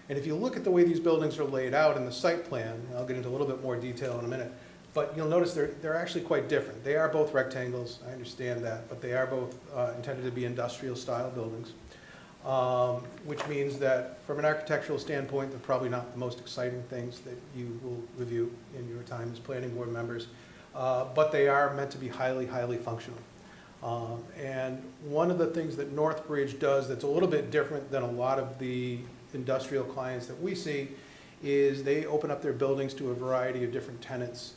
And if you look at the way these buildings are laid out in the site plan, and I'll get into a little bit more detail in a minute, but you'll notice they're actually quite different. They are both rectangles, I understand that, but they are both intended to be industrial style buildings, which means that from an architectural standpoint, they're probably not the most exciting things that you will review in your time as planning board members, but they are meant to be highly, highly functional. And one of the things that Northbridge does that's a little bit different than a lot of the industrial clients that we see is they open up their buildings to a variety of different tenants.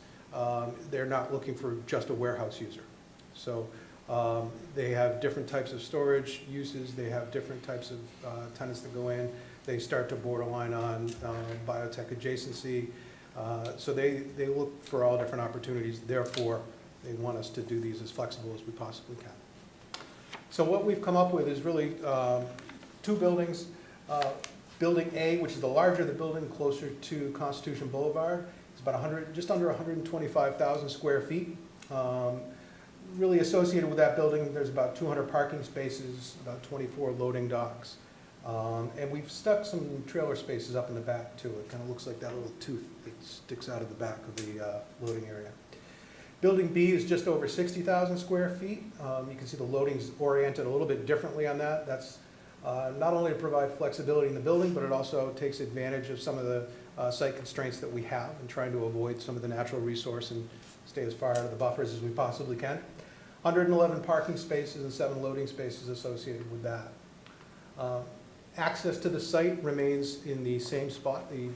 They're not looking for just a warehouse user. So they have different types of storage uses, they have different types of tenants that go in. They start to borderline on biotech adjacency. So they look for all different opportunities, therefore they want us to do these as flexible as we possibly can. So what we've come up with is really two buildings. Building A, which is the larger of the building, closer to Constitution Boulevard, it's about just under 125,000 square feet. Really associated with that building, there's about 200 parking spaces, about 24 loading docks. And we've stuck some trailer spaces up in the back too. It kind of looks like that little tooth that sticks out of the back of the loading area. Building B is just over 60,000 square feet. You can see the loading's oriented a little bit differently on that. That's not only to provide flexibility in the building, but it also takes advantage of some of the site constraints that we have and trying to avoid some of the natural resource and stay as far out of the buffers as we possibly can. 111 parking spaces and 7 loading spaces associated with that. Access to the site remains in the same spot. The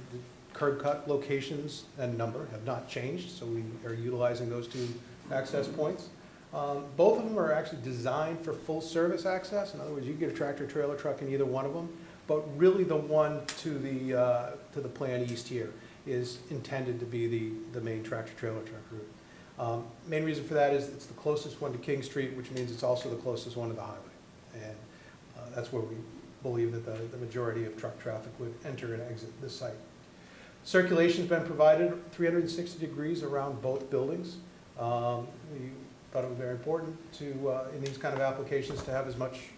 curb cut locations and number have not changed, so we are utilizing those two access points. Both of them are actually designed for full service access. In other words, you can get a tractor trailer truck in either one of them, but really the one to the plan east here is intended to be the main tractor trailer truck route. Main reason for that is it's the closest one to King Street, which means it's also the closest one to the highway. And that's where we believe that the majority of truck traffic would enter and exit this site. Circulation's been provided 360 degrees around both buildings. We thought it was very important to, in these kind of applications, to have as much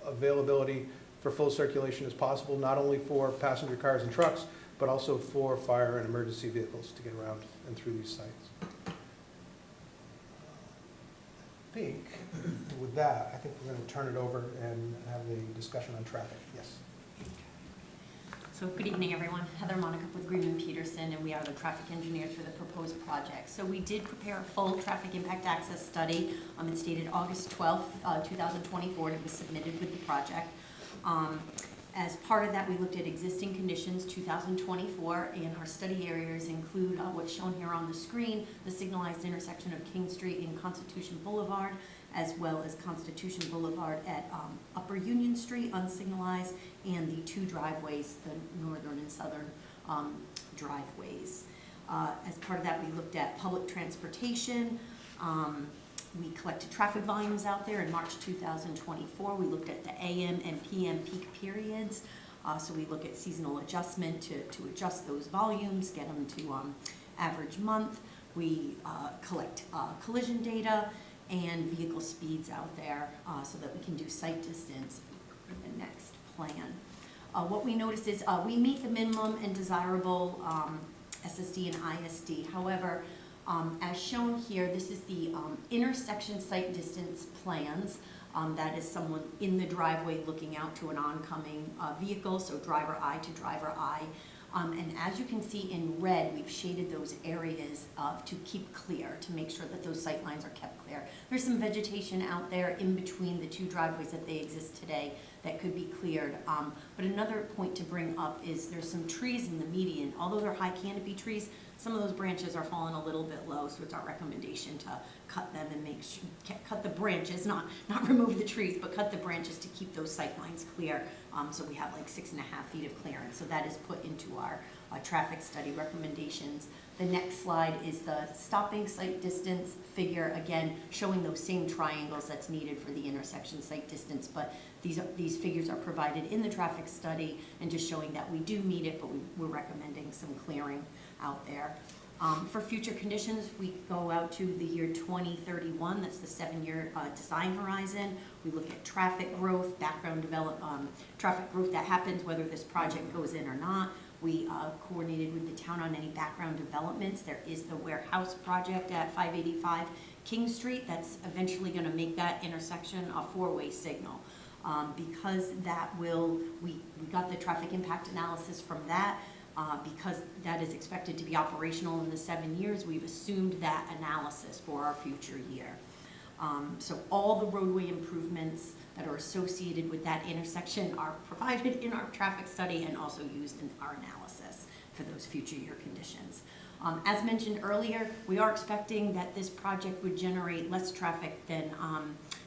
availability for full circulation as possible, not only for passenger cars and trucks, but also for fire and emergency vehicles to get around and through these sites. With that, I think we're going to turn it over and have a discussion on traffic. Yes. So good evening, everyone. Heather Monica with Greenman Peterson, and we are the traffic engineers for the proposed project. So we did prepare a full traffic impact access study. It's dated August 12th, 2024, and it was submitted with the project. As part of that, we looked at existing conditions 2024, and our study areas include what's shown here on the screen, the signalized intersection of King Street and Constitution Boulevard, as well as Constitution Boulevard at Upper Union Street, unsignalized, and the 2 driveways, the northern and southern driveways. As part of that, we looked at public transportation. We collected traffic volumes out there in March 2024. We looked at the AM and PM peak periods. So we look at seasonal adjustment to adjust those volumes, get them to average month. We collect collision data and vehicle speeds out there so that we can do site distance for the next plan. What we noticed is we meet the minimum and desirable SSD and ISD. However, as shown here, this is the intersection site distance plans. That is someone in the driveway looking out to an oncoming vehicle, so driver eye to driver eye. And as you can see in red, we've shaded those areas to keep clear, to make sure that those sight lines are kept clear. There's some vegetation out there in between the 2 driveways that they exist today that could be cleared. But another point to bring up is there's some trees in the median. Although they're high canopy trees, some of those branches are falling a little bit low, so it's our recommendation to cut them and make sure, cut the branches, not remove the trees, but cut the branches to keep those sight lines clear. So we have like 6.5 feet of clearance. So that is put into our traffic study recommendations. The next slide is the stopping site distance figure, again, showing those same triangles that's needed for the intersection site distance, but these figures are provided in the traffic study and just showing that we do meet it, but we're recommending some clearing out there. For future conditions, we go out to the year 2031, that's the 7-year design horizon. We look at traffic growth, traffic growth that happens whether this project goes in or not. We coordinated with the town on any background developments. There is the warehouse project at 585 King Street that's eventually going to make that intersection a 4-way signal. Because that we got the traffic impact analysis from that. Because that is expected to be operational in the 7 years, we've assumed that analysis for our future year. So all the roadway improvements that are associated with that intersection are provided in our traffic study and also used in our analysis. for those future year conditions. As mentioned earlier, we are expecting that this project would generate less traffic than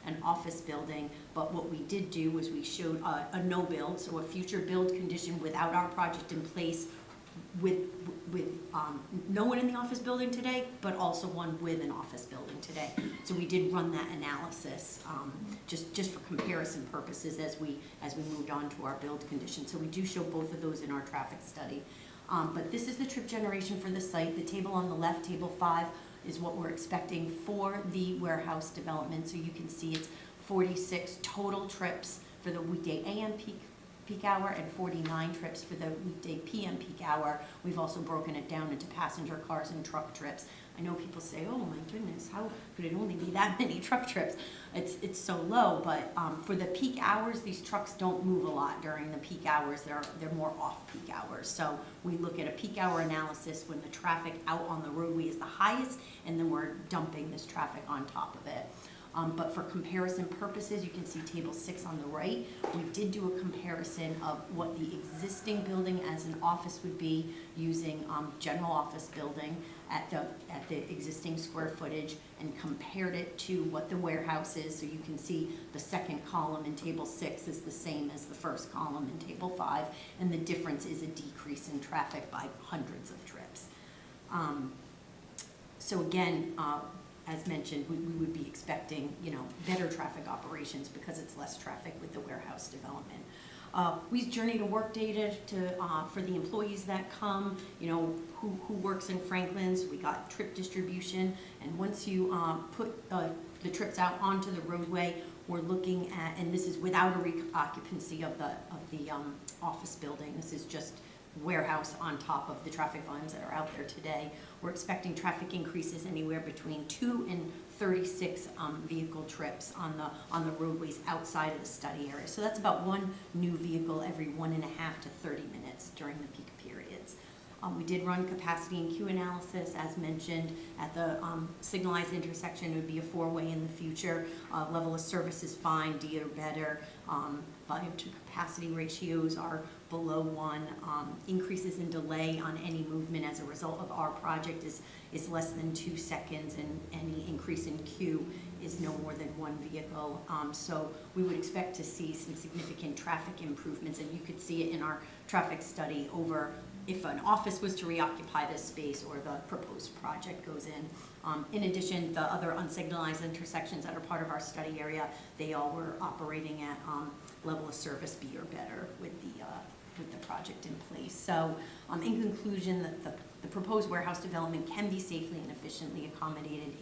an office building, but what we did do was we showed a no build, so a future build condition without our project in place with no one in the office building today, but also one with an office building today. So we did run that analysis, just for comparison purposes as we moved on to our build condition. So we do show both of those in our traffic study. But this is the trip generation for the site. The table on the left, table 5, is what we're expecting for the warehouse development. So you can see it's 46 total trips for the weekday AM peak hour and 49 trips for the weekday PM peak hour. We've also broken it down into passenger cars and truck trips. I know people say, oh my goodness, how could it only be that many truck trips? It's so low, but for the peak hours, these trucks don't move a lot during the peak hours. They're more off-peak hours. So we look at a peak hour analysis when the traffic out on the roadway is the highest, and then we're dumping this traffic on top of it. But for comparison purposes, you can see table 6 on the right. We did do a comparison of what the existing building as an office would be using general office building at the existing square footage and compared it to what the warehouse is. So you can see the second column in table 6 is the same as the first column in table 5, and the difference is a decrease in traffic by hundreds of trips. So again, as mentioned, we would be expecting, better traffic operations because it's less traffic with the warehouse development. We use journey to work data for the employees that come, who works in Franklin's. We got trip distribution, and once you put the trips out onto the roadway, we're looking at, and this is without a reoccupancy of the office building. This is just warehouse on top of the traffic volumes that are out there today. We're expecting traffic increases anywhere between 2 and 36 vehicle trips on the roadways outside of the study area. So that's about 1 new vehicle every 1.5 to 30 minutes during the peak periods. We did run capacity and queue analysis, as mentioned. At the signalized intersection, it would be a 4-way in the future. Level of service is fine, D or better. Volume to capacity ratios are below 1. Increases in delay on any movement as a result of our project is less than 2 seconds, and any increase in queue is no more than 1 vehicle. So we would expect to see some significant traffic improvements, and you could see it in our traffic study over if an office was to reoccupy this space or the proposed project goes in. In addition, the other unsignalized intersections that are part of our study area, they all were operating at level of service B or better with the project in place. So in conclusion, the proposed warehouse development can be safely and efficiently accommodated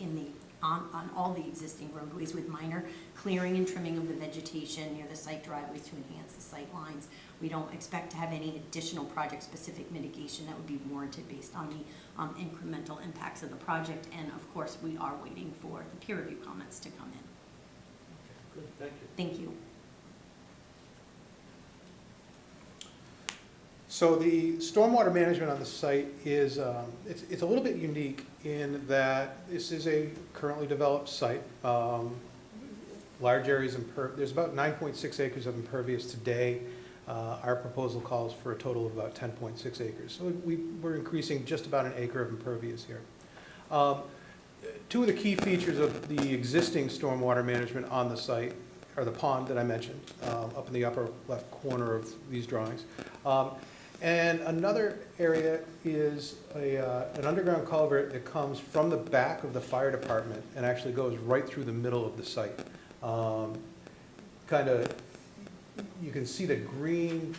on all the existing roadways with minor clearing and trimming of the vegetation near the site driveways to enhance the sight lines. We don't expect to have any additional project-specific mitigation that would be warranted based on the incremental impacts of the project. And of course, we are waiting for the peer review comments to come in. Good, thank you. Thank you. So the stormwater management on the site is, it's a little bit unique in that this is a currently developed site. Large areas, there's about 9.6 acres of impervious today. Our proposal calls for a total of about 10.6 acres. So we're increasing just about an acre of impervious here. 2 of the key features of the existing stormwater management on the site are the pond that I mentioned, up in the upper left corner of these drawings. And another area is an underground culvert that comes from the back of the fire department and actually goes right through the middle of the site. You can see the green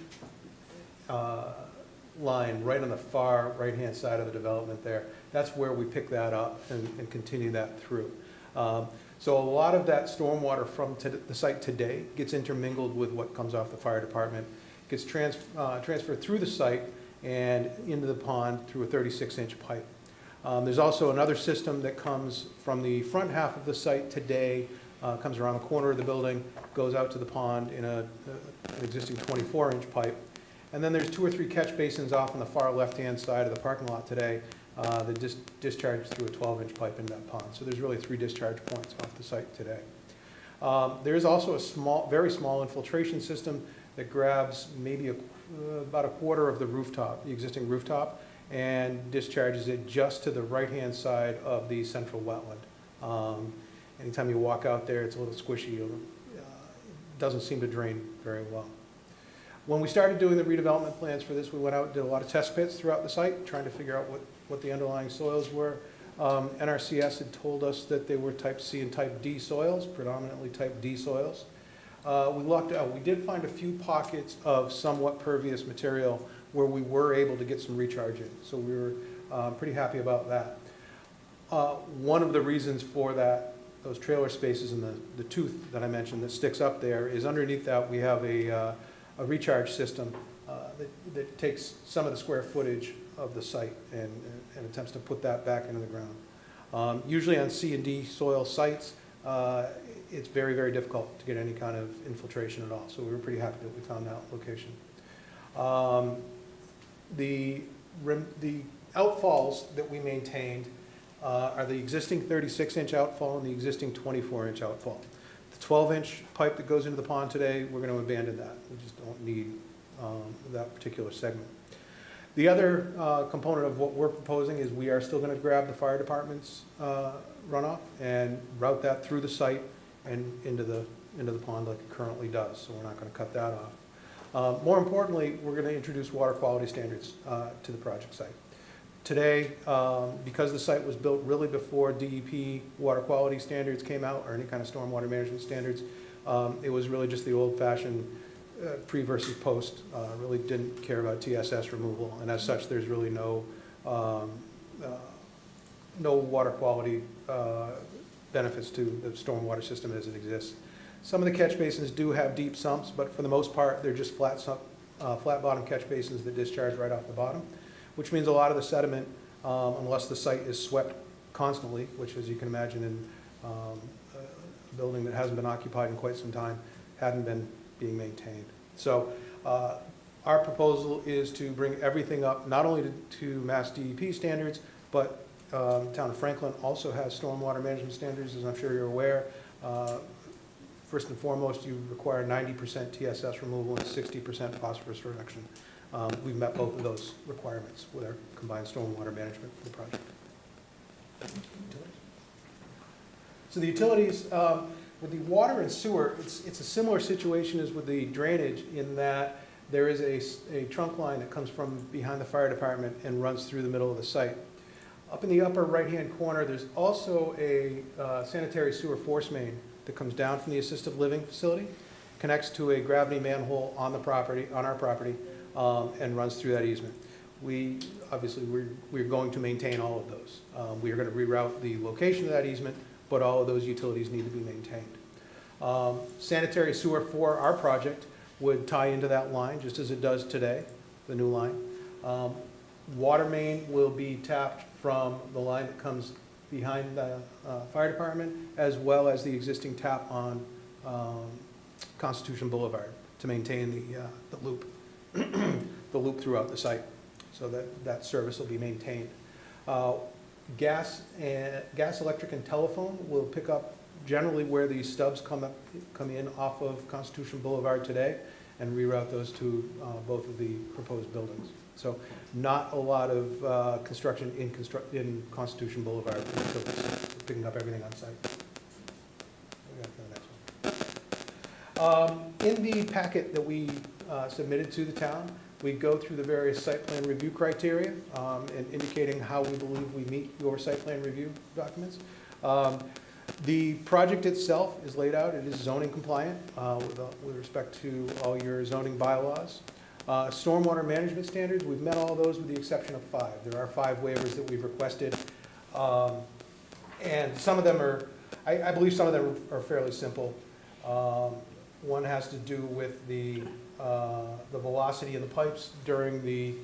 line right on the far right-hand side of the development there. That's where we pick that up and continue that through. So a lot of that stormwater from the site today gets intermingled with what comes off the fire department, gets transferred through the site and into the pond through a 36-inch pipe. There's also another system that comes from the front half of the site today, comes around the corner of the building, goes out to the pond in an existing 24-inch pipe. And then there's 2 or 3 catch basins off on the far left-hand side of the parking lot today that discharge through a 12-inch pipe into that pond. So there's really 3 discharge points off the site today. There is also a very small infiltration system that grabs maybe about a quarter of the rooftop, the existing rooftop, and discharges it just to the right-hand side of the central wetland. Anytime you walk out there, it's a little squishy. It doesn't seem to drain very well. When we started doing the redevelopment plans for this, we went out and did a lot of test pits throughout the site, trying to figure out what the underlying soils were. NRCS had told us that they were type C and type D soils, predominantly type D soils. We lucked out. We did find a few pockets of somewhat pervious material where we were able to get some recharge in, so we were pretty happy about that. One of the reasons for that, those trailer spaces and the tooth that I mentioned that sticks up there, is underneath that we have a recharge system that takes some of the square footage of the site and attempts to put that back into the ground. Usually on C and D soil sites, it's very, very difficult to get any kind of infiltration at all, so we were pretty happy that we found that location. The outfalls that we maintained are the existing 36-inch outfall and the existing 24-inch outfall. The 12-inch pipe that goes into the pond today, we're going to abandon that. We just don't need that particular segment. The other component of what we're proposing is we are still going to grab the fire department's runoff and route that through the site and into the pond like it currently does, so we're not going to cut that off. More importantly, we're going to introduce water quality standards to the project site. Today, because the site was built really before DEP water quality standards came out, or any kind of stormwater management standards, it was really just the old-fashioned pre versus post. Really didn't care about TSS removal, and as such, there's really no water quality benefits to the stormwater system as it exists. Some of the catch basins do have deep sumps, but for the most part, they're just flat bottom catch basins that discharge right off the bottom, which means a lot of the sediment, unless the site is swept constantly, which, as you can imagine, in a building that hasn't been occupied in quite some time, hadn't been being maintained. So our proposal is to bring everything up, not only to Mass DEP standards, but Town of Franklin also has stormwater management standards, as I'm sure you're aware. First and foremost, you require 90% TSS removal and 60% phosphorus reduction. We've met both of those requirements with our combined stormwater management for the project. So the utilities, with the water and sewer, it's a similar situation as with the drainage in that there is a trunk line that comes from behind the fire department and runs through the middle of the site. Up in the upper right-hand corner, there's also a sanitary sewer force main that comes down from the assisted living facility, connects to a gravity manhole on the property, on our property, and runs through that easement. We're going to maintain all of those. We are going to reroute the location of that easement, but all of those utilities need to be maintained. Sanitary sewer for our project would tie into that line, just as it does today, the new line. Water main will be tapped from the line that comes behind the fire department, as well as the existing tap on Constitution Boulevard to maintain the loop. The loop throughout the site, so that service will be maintained. Gas, electric, and telephone will pick up generally where these stubs come in off of Constitution Boulevard today, and reroute those to both of the proposed buildings. So not a lot of construction in Constitution Boulevard. We're picking up everything on site. In the packet that we submitted to the town, we go through the various site plan review criteria and indicating how we believe we meet your site plan review documents. The project itself is laid out. It is zoning compliant with respect to all your zoning bylaws. Stormwater management standards, we've met all those with the exception of 5. There are 5 waivers that we've requested. And some of them are, I believe some of them are fairly simple. One has to do with the velocity in the pipes during the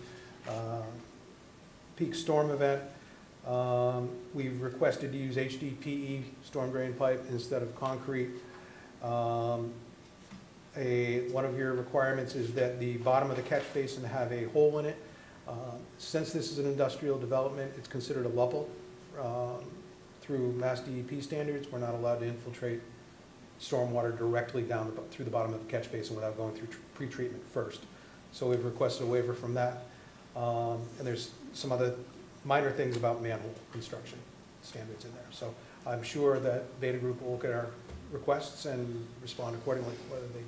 peak storm event. We've requested to use HDPE storm drain pipe instead of concrete. One of your requirements is that the bottom of the catch basin have a hole in it. Since this is an industrial development, it's considered a LUPL through Mass DEP standards. We're not allowed to infiltrate stormwater directly down through the bottom of the catch basin without going through pre-treatment first. So we've requested a waiver from that. And there's some other minor things about manhole construction standards in there. So I'm sure that Beta Group will look at our requests and respond accordingly, whether they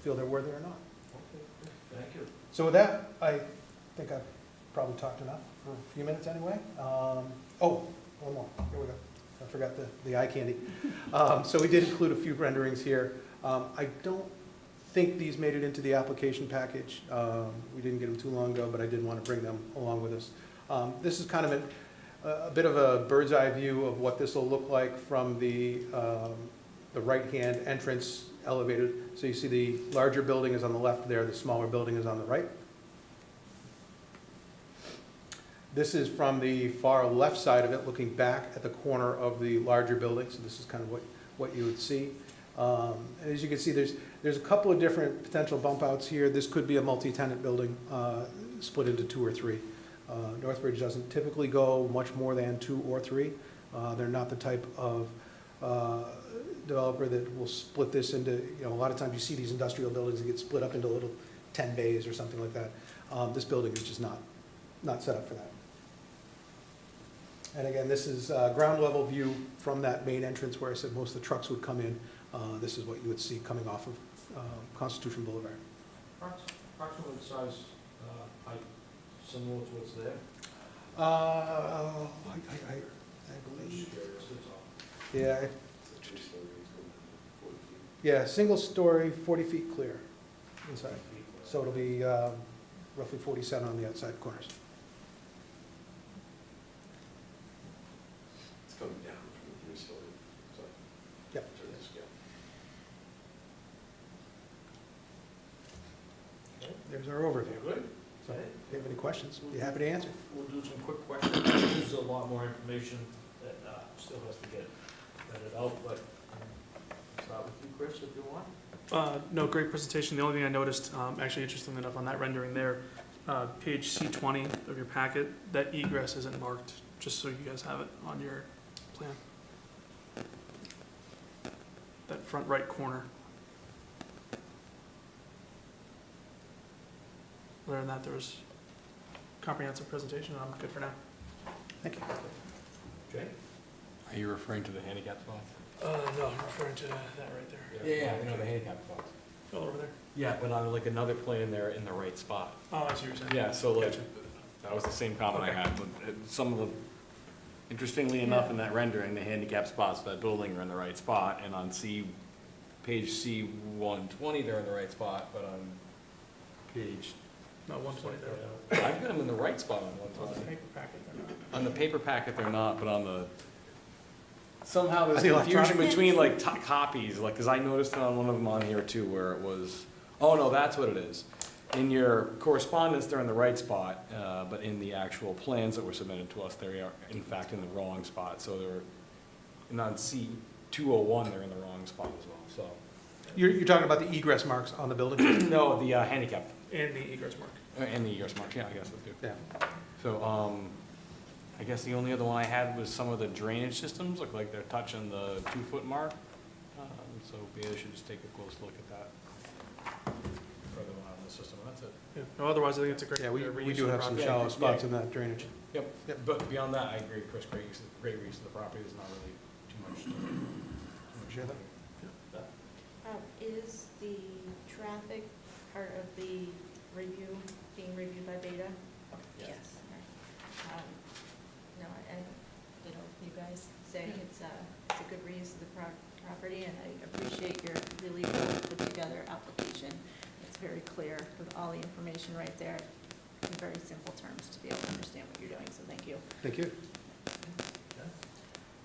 feel they're worthy or not. Okay, good. Thank you. So with that, I think I've probably talked enough for a few minutes anyway. Oh, one more. Here we go. I forgot the eye candy. So we did include a few renderings here. I don't think these made it into the application package. We didn't get them too long ago, but I did want to bring them along with us. This is kind of a bit of a bird's eye view of what this will look like from the right-hand entrance elevated. So you see the larger building is on the left there, the smaller building is on the right. This is from the far left side of it, looking back at the corner of the larger building. So this is kind of what you would see. And as you can see, there's a couple of different potential bump outs here. This could be a multi-tenant building split into 2 or 3. Northbridge doesn't typically go much more than 2 or 3. They're not the type of developer that will split this into, a lot of times you see these industrial buildings that get split up into little 10 bays or something like that. This building is just not set up for that. And again, this is ground level view from that main entrance where I said most of the trucks would come in. This is what you would see coming off of Constitution Boulevard. Approximately size, height, similar to what's there? I believe, yeah, yeah, single story, 40 feet clear inside. So it'll be roughly 47 on the outside corners. It's coming down from the 3-story. Yep. There's our overview. Good. So if you have any questions, be happy to answer. We'll do some quick questions. There's a lot more information that still has to get vetted out, but start with you, Chris, if you want. No, great presentation. The only thing I noticed, actually interestingly enough, on that rendering there, page C20 of your packet, that egress isn't marked, just so you guys have it on your plan. That front right corner. Other than that, there was comprehensive presentation, and I'm good for now. Thank you. Jay? Are you referring to the handicap spots? No, I'm referring to that right there. Yeah, I know the handicap spots. All over there. Yeah, but on like another plan, they're in the right spot. Oh, I see what you're saying. Yeah, so like, Gotcha. that was the same comment I Okay. had, but some of the, interestingly enough, in that rendering, the handicap spots for that building are in the right spot, and on page C120, they're in the right spot, but on page, No, 120 there. I've got them in the right spot on On the 120. paper packet, they're not. On the paper packet, they're not, but on the, somehow there's The confusion electronic? between like copies, like, cause I noticed it on one of them on here too, where it was, oh no, that's what it is. In your correspondence, they're in the right spot, but in the actual plans that were submitted to us, they are in fact in the wrong spot, so they're, and on C201, they're in the wrong spot as well, You're talking about the egress marks on the building? so. No, the handicap, And the egress mark. and the egress mark, yeah, I guess that's good. Yeah. So, I guess the only other one I had was some of the drainage systems, look like they're touching the 2-foot mark. So Beta should just take a close look at that. Further on in the system, and that's it. Yeah. No, otherwise, I think it's a great. Yeah, we reuse do of the have some property. shallow spots in that drainage. Yep, Yep. but beyond that, I agree, Chris, great use of the property, there's not really too much. Share that? Is the traffic part of the review being reviewed by Beta? Yes. No, and, you guys say it's a good reuse of the property, and I appreciate your really well put together application. It's very clear with all the information right there in very simple terms to be able to understand what you're doing, so thank you. Thank you.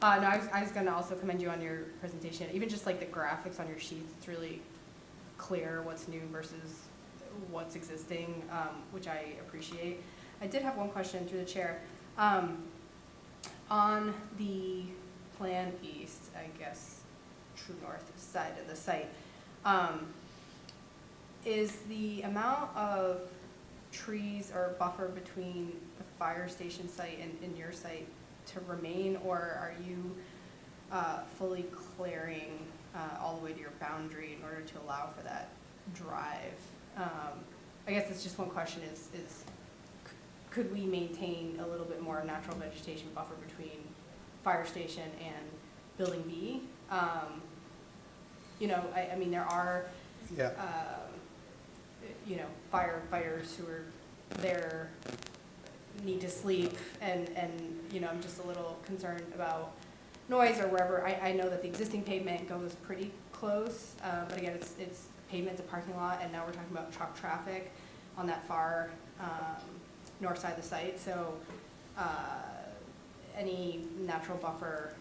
No, I was gonna also commend you on your presentation, even just like the graphics on your sheets, it's really clear what's new versus what's existing, which I appreciate. I did have one question through the chair. On the Plan East, I guess, true north side of the site, is the amount of trees or buffer between the fire station site and your site to remain, or are you fully clearing all the way to your boundary in order to allow for that drive. I guess it's just one question is could we maintain a little bit more natural vegetation buffer between fire station and building B? You know, I mean, there are, Yeah. you know, firefighters who are there, need to sleep, and, you know, I'm just a little concerned about noise or wherever. I know that the existing pavement goes pretty close, but again, it's pavement to parking lot, and now we're talking about truck traffic on that far north side of the site. So any natural buffer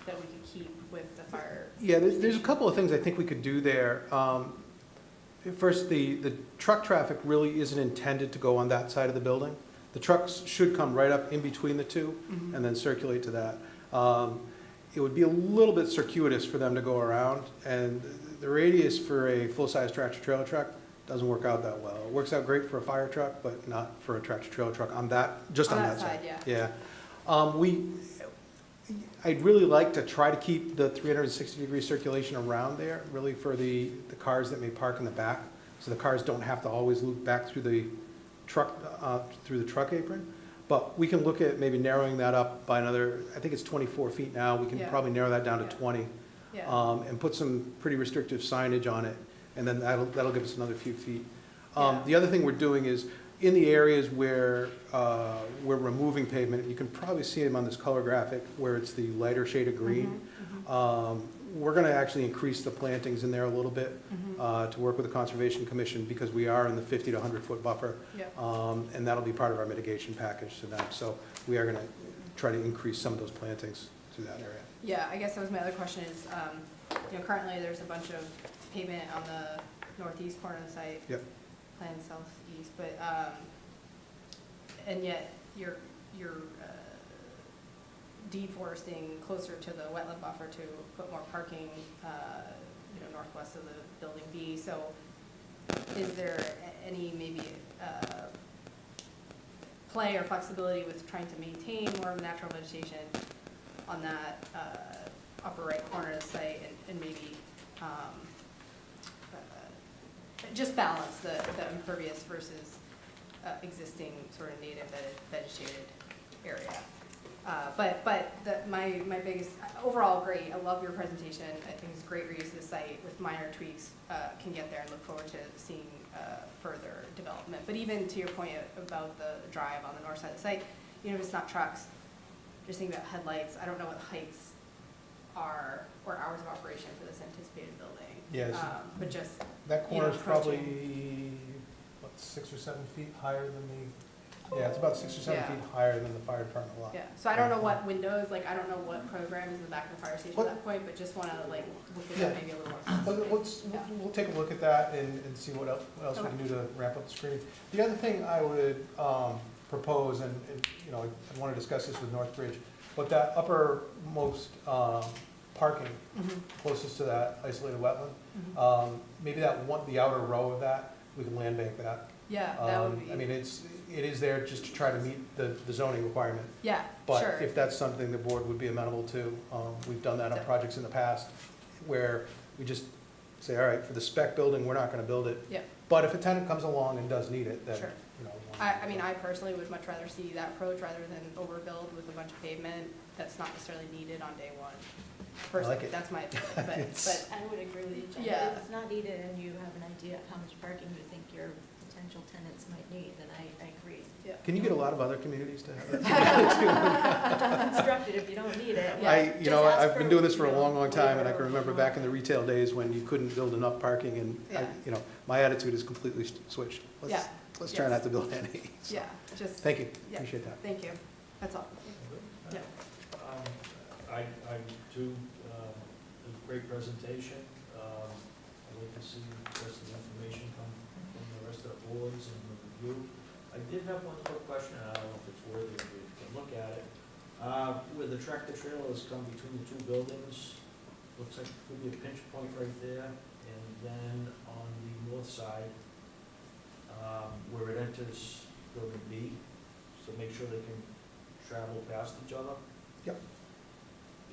that we could keep with the fire. Yeah, there's a couple of things I think we could do there. First, the truck traffic really isn't intended to go on that side of the building. The trucks should come right up in between the two and then circulate to that. It would be a little bit circuitous for them to go around, and the radius for a full-size tractor-trailer truck doesn't work out that well. It works out great for a fire truck, but not for a tractor-trailer truck on that, just on that side. Yeah. I'd really like to try to keep the 360-degree circulation around there, really for the cars that may park in the back, so the cars don't have to always loop back through the truck apron. But we can look at maybe narrowing that up by another, I think it's 24 feet now, we can Yeah. probably narrow that down to 20. Yeah. And put some pretty restrictive signage on it, and then that'll give us another few feet. Yeah. The other thing we're doing is, in the areas where we're removing pavement, you can probably see them on this color graphic where it's the lighter shade of green. We're gonna actually increase the plantings in there a little bit to work with the Conservation Commission, because we are in the 50 to 100-foot buffer. Yep. And that'll be part of our mitigation package to them. So we are gonna try to increase some of those plantings to that area. Yeah, I guess that was my other question is, you know, currently there's a bunch of pavement on the northeast corner of the site. Yep. Planned southeast, but, and yet you're deforesting closer to the wetland buffer to put more parking, you know, northwest of the building B. So is there any maybe play or flexibility with trying to maintain more of the natural vegetation on that upper right corner of the site, and maybe just balance the impervious versus existing sort of native vegetated area? But my biggest, overall, great, I love your presentation. I think it's a great read of the site with minor tweaks, can get there and look forward to seeing further development. But even to your point about the drive on the north side of the site, you know, if it's not trucks, just thinking about headlights, I don't know what the heights are or hours of operation for this anticipated building. Yes. But just, That you know, corner's probably, approaching. what, 6 or 7 feet higher than the, yeah, it's about 6 or 7 Yeah. feet higher than the fire department lot. Yeah, so I don't know what windows, like, I don't know what program is in the back of the fire station at that point, but just wanna like look at that maybe a little more. We'll take a look at that and see what else we can do to ramp up the screening. The other thing I would propose, and you know, I want to discuss this with Northbridge, but that uppermost parking closest to that isolated wetland, maybe the outer row of that, we can land bank that. Yeah, that would be. I mean, it is there just to try to meet the zoning requirement. Yeah, But sure. if that's something the board would be amenable to, we've done that on projects in the past, where we just say, all right, for the spec building, we're not gonna build it. Yeah. But if a tenant comes along and does need it, then, Sure. you know. I mean, I personally would much rather see that approach rather than overbuild with a bunch of pavement that's not necessarily needed on day one. Personally, it. that's my opinion, but I would agree with you, Jen. Yeah. If it's not needed and you have an idea of how much parking you think your potential tenants might need, then I agree. yeah. Can you get a lot of other communities to have that? Don't construct it if you don't need it. I've been doing this for a long, long time, and I can remember back in the retail days when you couldn't build enough parking, and, my attitude is completely switched. Let's try not to build any. So, Yeah, just, thank you, Yeah. appreciate that. thank you, that's all. Yeah. I too, it was a great presentation. I'd like to see the rest of the information come from the rest of the boards and the review. I did have one quick question, and I don't know if it's worthy of you to look at it. Where the tractor trailers come between the two buildings, looks like it could be a pinch point right there. And then on the north side, where it enters building B, so make sure they can travel past each other. Yep.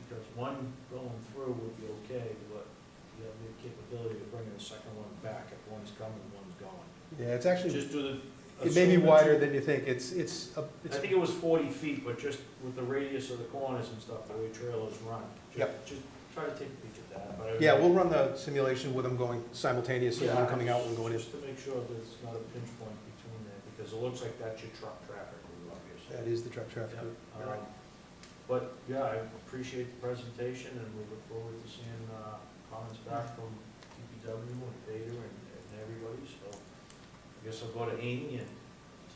because one going through would be okay, but you have the capability of bringing the second one back if one's coming, one's going. Yeah, it's actually, Just do the. it may be assume wider it's- than you think. I think it was 40 feet, but just with the radius of the corners and stuff, the way trailers run. Just try to take a peek at that, but. Yeah, we'll run the simulation with them going simultaneously, one coming out, one going in. Just to make sure that it's not a pinch point between there, because it looks like that's your truck traffic route, obviously. That is the truck traffic route. You're right. But, yeah, I appreciate the presentation, and we look forward to seeing comments back from DPW and Beta and everybody, so I guess I'll go to Amy and,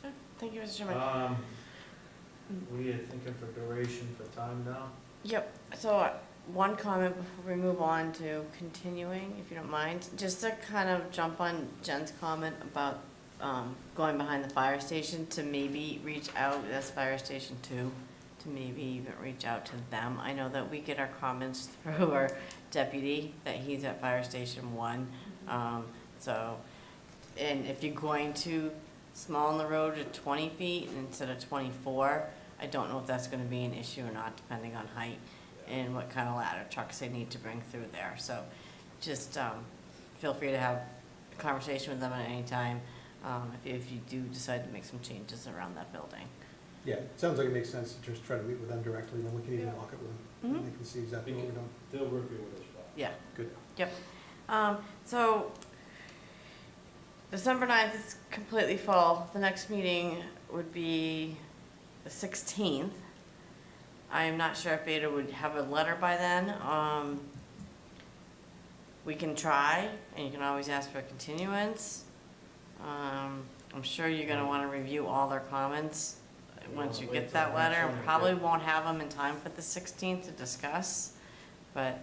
Sure. Thank you, Mr. Chairman. what are you thinking for duration for time now? Yep, so one comment before we move on to continuing, if you don't mind, just to kind of jump on Jen's comment about going behind the fire station, to maybe reach out, that's Fire Station 2, to maybe even reach out to them. I know that we get our comments through our deputy, that he's at Fire Station 1. So, and if you're going to small on the road to 20 feet instead of 24, I don't know if that's gonna be an issue or not, depending on height and what kind of ladder trucks they need to bring through there. So just feel free to have a conversation with them at any time if you do decide to make some changes around that building. Yeah, it sounds like it makes sense to just try to meet with them directly, then we can even walk it with them. Mhm. They can see exactly what we're doing. They'll review it as well. Yeah. Good. Yep. So December 9th is completely full. The next meeting would be the 16th. I am not sure if Beta would have a letter by then. We can try, and you can always ask for a continuance. I'm sure you're gonna wanna review all their comments once you get that letter. Probably won't have them in time for the 16th to discuss, but,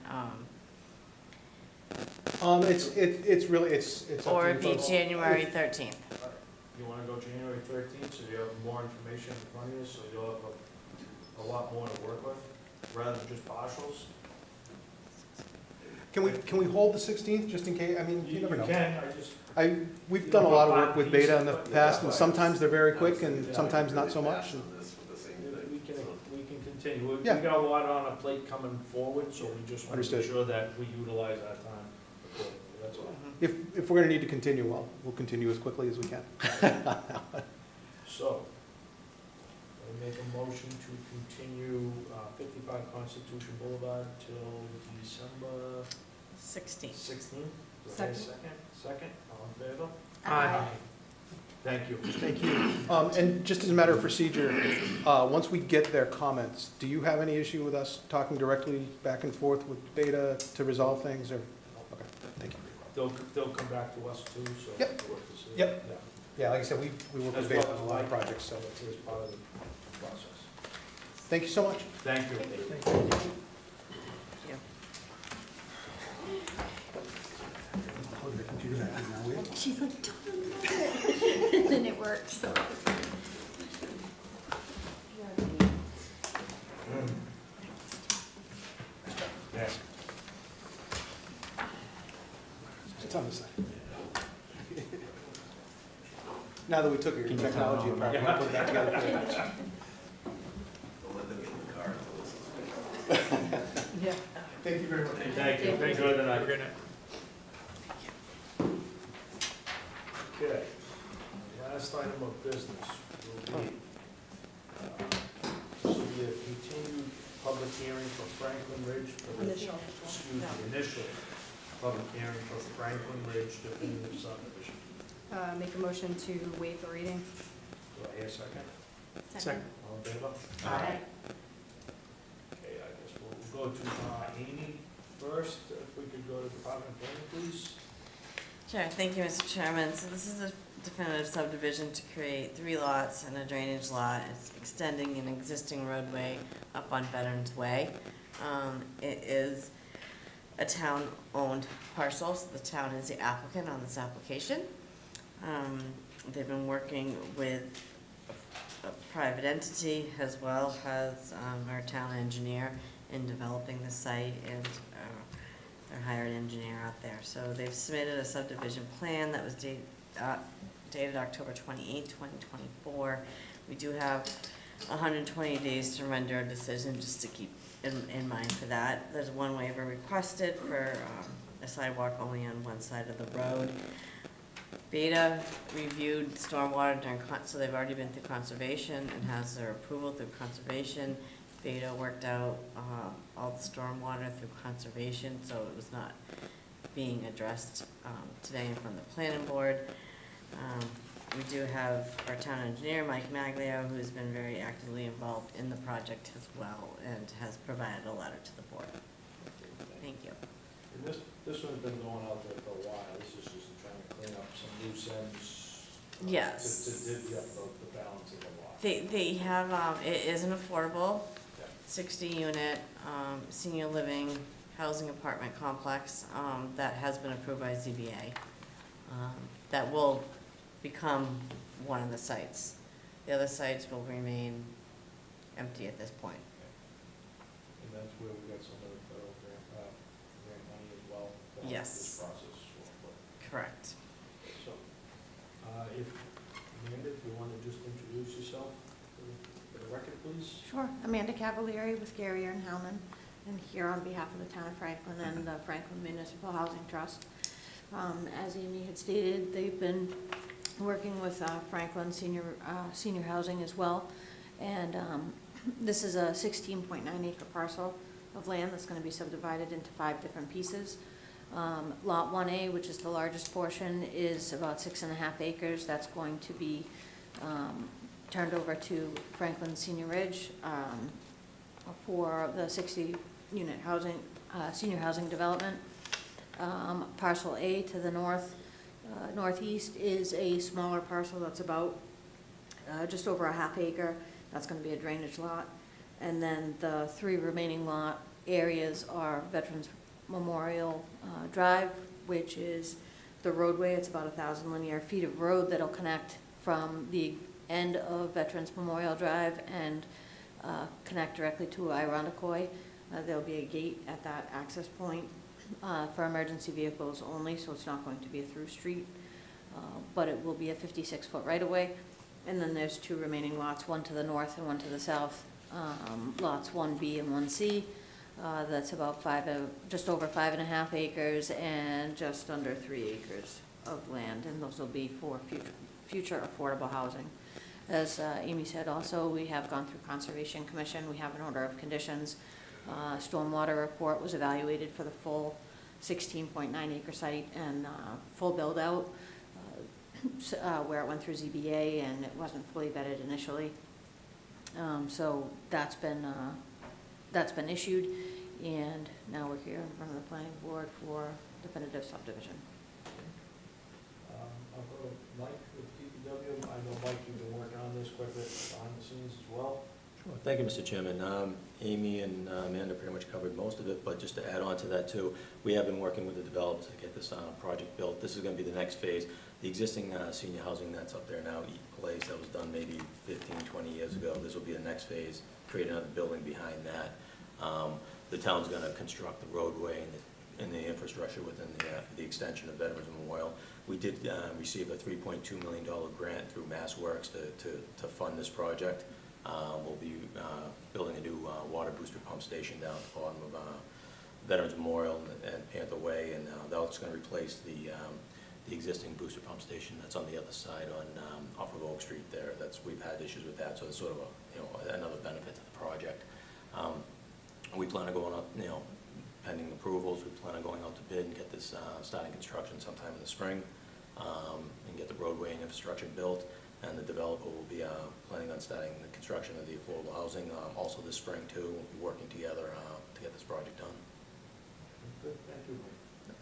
It's really, it's up to or you it'd be folks. January 13th. You wanna go January 13th, so you have more information in front of you, so you'll have a lot more to work with, rather than just partials? Can we hold the 16th, just in case? I mean, you never know. can, I just. We've done a lot of work with Beta in the past, and sometimes they're very quick, and sometimes not so much. We can continue. We Yeah. got a lot on our plate coming forward, so we just want to Understood. make sure that we utilize our time accordingly, that's all. If we're gonna need to continue, well, we'll continue as quickly as we can. So, I make a motion to continue 55 Constitution Boulevard till December 16th. 16th. Do I have a second? Second, all in favor? Aye. Thank you. Thank you. And just as a matter of procedure, once we get their comments, do you have any issue with us talking directly back and forth with Beta to resolve things, or? Okay, thank you. They'll come back to us too, so. Yep. we'll work this out. Yep. Yeah. Yeah, like I said, we work As with Beta well on as a lot of Mike. projects, so. It is part of the process. Thank you so much. Thank you. Plug the computer back in now, will you? She's like, don't do that. And then it worked, so. Yeah. It's on the side. Now that we took your technology apart, we'll put it back together for you. Yeah. Thank you very much. Thank you. Enjoy the night. Great night. Okay. Last item of business will be, this will be a continued public hearing for Franklin Ridge. for the- Initial. Excuse me, initial public hearing for Franklin Ridge definitive subdivision. Make a motion to waive the reading. Do I hear a second? Second. All in favor? Aye. Okay, I guess we'll go to Amy first. If we could go to Department of Planning, please. Sure, thank you, Mr. Chairman. So this is a definitive subdivision to create 3 lots and a drainage lot. It's extending an existing roadway up on Veterans Way. It is a town-owned parcel, so the town is the applicant on this application. They've been working with a private entity as well as our town engineer in developing the site, and they're hired engineer out there. So they've submitted a subdivision plan that was dated October 28, 2024. We do have 120 days to render a decision, just to keep in mind for that. There's one waiver requested for a sidewalk only on one side of the road. Beta reviewed stormwater during, so they've already been through conservation and has their approval through conservation. Beta worked out all the stormwater through conservation, so it was not being addressed today in front of the planning board. We do have our town engineer, Mike Maglio, who's been very actively involved in the project as well and has provided a letter to the board. Thank you. And this one's been going out there for a while, this is just trying to clean up some loose ends. Yes. To divvy up the balance of the lot. They have, it is an affordable Yeah. 60-unit senior living housing apartment complex that has been approved by ZBA. That will become one of the sites. The other sites will remain empty at this point. And that's where we got some of the federal grant money as well. to help Yes. This process will work. Correct. So, if, Amanda, if you want to just introduce yourself for the record, please. Sure. Amanda Cavalieri with Gary and Howman, and here on behalf of the town of Franklin and the Franklin Municipal Housing Trust. As Amy had stated, they've been working with Franklin Senior Housing as well. And this is a 16.9 acre parcel of land that's going to be subdivided into 5 different pieces. Lot 1A, which is the largest portion, is about 6.5 acres. That's going to be turned over to Franklin Senior Ridge for the 60-unit housing, senior housing development. Parcel A to the northeast is a smaller parcel that's about just over a half acre. That's going to be a drainage lot. And then the 3 remaining lot areas are Veterans Memorial Drive, which is the roadway. It's about 1,000 linear feet of road that'll connect from the end of Veterans Memorial Drive and connect directly to Irondequoit. There'll be a gate at that access point for emergency vehicles only, so it's not going to be a through street, but it will be a 56-foot right-of-way. And then there's 2 remaining lots, one to the north and one to the south, lots 1B and 1C. That's about just over 5.5 acres and just under 3 acres of land, and those will be for future affordable housing. As Amy said, also, we have gone through Conservation Commission. We have an order of conditions. Stormwater report was evaluated for the full 16.9 acre site and full build out, where it went through ZBA and it wasn't fully vetted initially. So that's been issued, and now we're here in front of the planning board for definitive subdivision. I'll go to Mike with DPW. I know, Mike, you've been working on this quite a bit behind the scenes as well. Sure. Thank you, Mr. Chairman. Amy and Amanda pretty much covered most of it, but just to add on to that too, we have been working with the developer to get this project built. This is going to be the next phase. The existing senior housing that's up there now, Eat Place, that was done maybe 15, 20 years ago. This will be the next phase, create another building behind that. The town's going to construct the roadway and the infrastructure within the extension of Veterans Memorial. We did receive a $3.2 million grant through MassWorks to fund this project. We'll be building a new water booster pump station down at the bottom of Veterans Memorial and Panther Way, and that's going to replace the existing booster pump station that's on the other side off of Oak Street there. We've had issues with that, so it's sort of another benefit to the project. We plan on going out, pending approvals, we plan on going out to bid and get this starting construction sometime in the spring, and get the roadway and infrastructure built. And the developer will be planning on starting the construction of the affordable housing also this spring too. We'll be working together to get this project done. Good, thank you, Mike.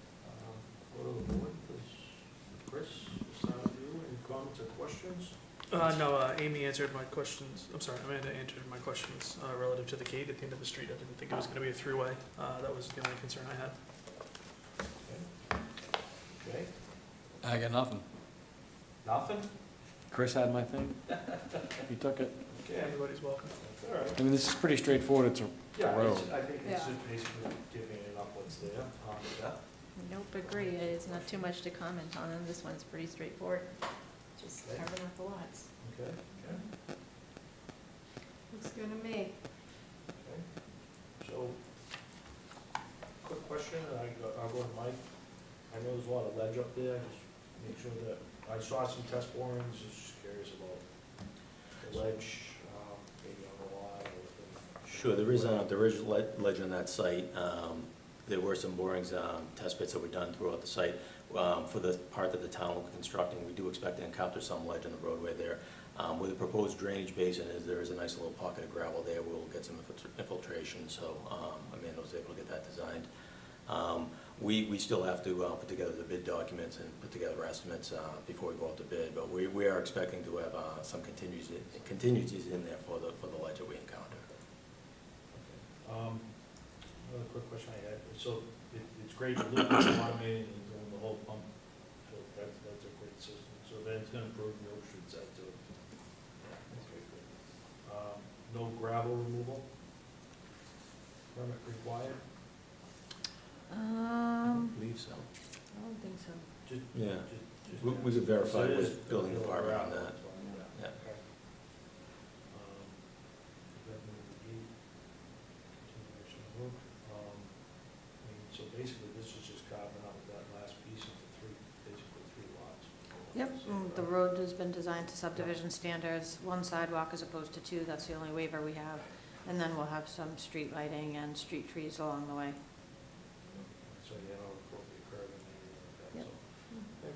Go to the board, Chris, start with you. Any comments or questions? No, Amy answered my questions. I'm sorry, Amanda answered my questions relative to the gate at the end of the street. I didn't think it was going to be a throughway. That was the only concern I had. Okay. I got nothing. Nothing? Chris had my thing. He took it. Okay. Everybody's welcome. That's all right. I mean, this is pretty straightforward. It's a Yeah, road. I think it's Yeah. just basically giving it up what's there. Yeah. Nope, agree. It's not too much to comment on, and this one's pretty straightforward. Just Okay. carving out the lots. Okay, okay, Looks good to me. okay. So there, just make sure that, I saw some test borings, just curious about the ledge, maybe on the lot or. Sure, there is ledge on that site. There were some borings, test bits that were done throughout the site. For the part that the town will be constructing, we do expect to encounter some ledge on the roadway there. Where the proposed drainage basin is, there is a nice little pocket of gravel there. We'll get some infiltration, so Amanda was able to get that designed. We still have to put together the bid documents and put together estimates before we go out to bid, but we are expecting to have some contingencies in there for the ledge that we encounter. Another quick question I had, so it's great, the loop is automated and doing the whole pump, so that's a great system, so then it's gonna improve the Oak Street side too. Yeah, that's very good. No gravel removal? Permit required? I don't believe so. I don't think so. Just- Yeah. just- We could verify So it is with building department on that. that's why, Yeah. okay. Revenue review, continuation of work. I mean, so basically, this is just carving out that last piece into basically three lots. Yep, So, the road has been designed to subdivision standards, one sidewalk as opposed to two, that's the only waiver we have. And then we'll have some street lighting and street trees along the way. So you have an appropriate curve and everything like that, Yep. so. Okay.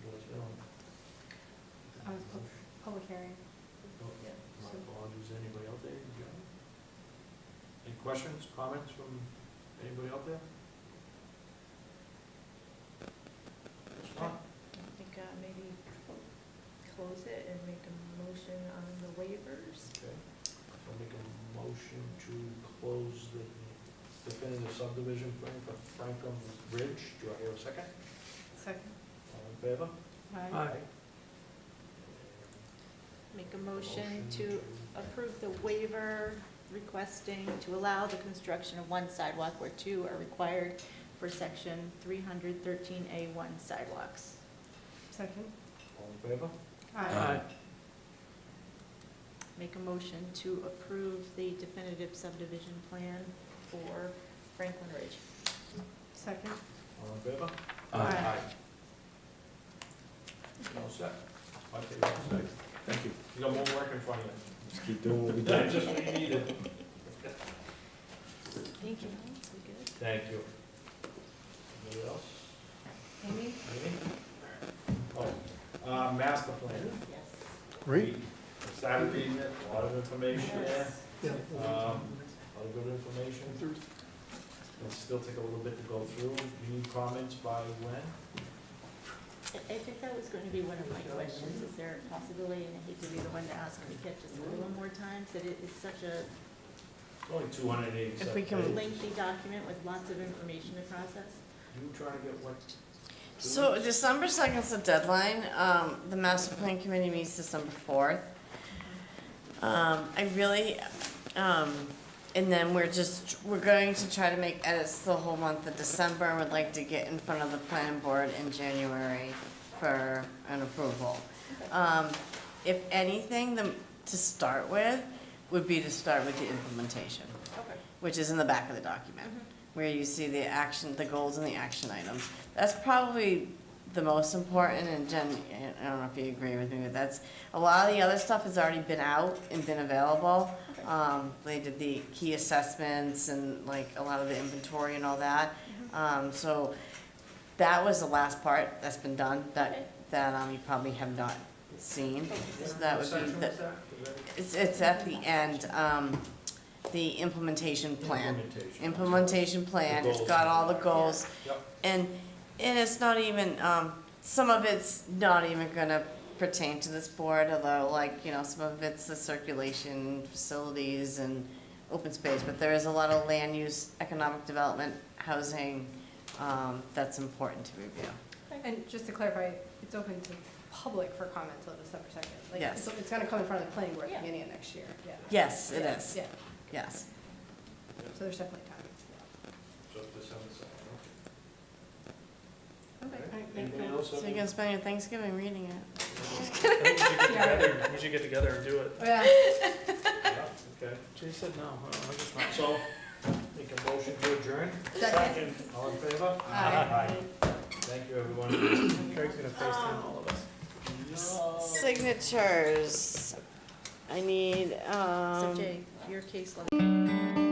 So what's going on? Public hearing. Oh, Yeah. My apologies, anybody out there? Any questions, comments from anybody out there? If not, I think maybe close it and make a motion on the waivers. okay. So make a motion to close the definitive subdivision plan for Franklin Ridge. Do I hear a second? Second. All in favor? Aye. Make a motion to approve the waiver requesting to allow the construction of one sidewalk where two are required for section 313A1 sidewalks. Second. All in favor? Aye. Make a motion to approve the definitive subdivision plan for Franklin Ridge. Second. All in favor? Aye. You all set? Okay, you all set. Thank you. You got more work in front of you. Just keep doing what we do. That's just what you needed. Thank you. We good? Thank you. Anybody else? Amy? Amy? Oh, master plan. Yes. Great. Started reading it, a lot of information there, Yeah. a lot of good information. It'll still take a little bit to go through. You need comments by when? I think that was going to be one of my questions. Is there a possibility, and I hate to be the one to ask to get just a little more time, that it is such a Only 287 If we can- pages. lengthy document with lots of information to process? You trying to get what? So December 2nd's the deadline. The master plan committee meets December 4th. I really, and then we're going to try to make edits the whole month of December. Would like to get in front of the planning board in January for an approval. If anything, to start with, would be to start with the implementation, Okay. which is in the back of the document, where you see the action, the goals and the action items. That's probably the most important, and Jen, I don't know if you agree with me, but that's, a lot of the other stuff has already been out and been available. They did the key assessments and like a lot of the inventory and all that. So that was the last part that's been done, that you probably have not seen. So that would be, it's at the end, the implementation plan. Implementation plan, it's got all the goals. Yep. And it's not even, some of it's not even gonna pertain to this board, although like, some of it's the circulation facilities and open space, but there is a lot of land use, economic development, housing, that's important to review. And just to clarify, it's open to public for comment till December 2nd. Like, Yes. It's gonna come in front of the planning board at Yeah. the beginning of next year, yeah. Yes, it Yeah, is, Yeah, yes. so there's definitely time. So December 2nd, Okay. okay. Thank Anybody you. else? So you're gonna spend your Thanksgiving reading it. We should get together and do it. Yeah. Yeah, okay. Jay said no, I guess not. So, make a motion to adjourn? Second. All in favor? Aye. Aye. Thank you, everyone. Craig's gonna FaceTime all of us. Signatures. I need, So Jay, your case letter.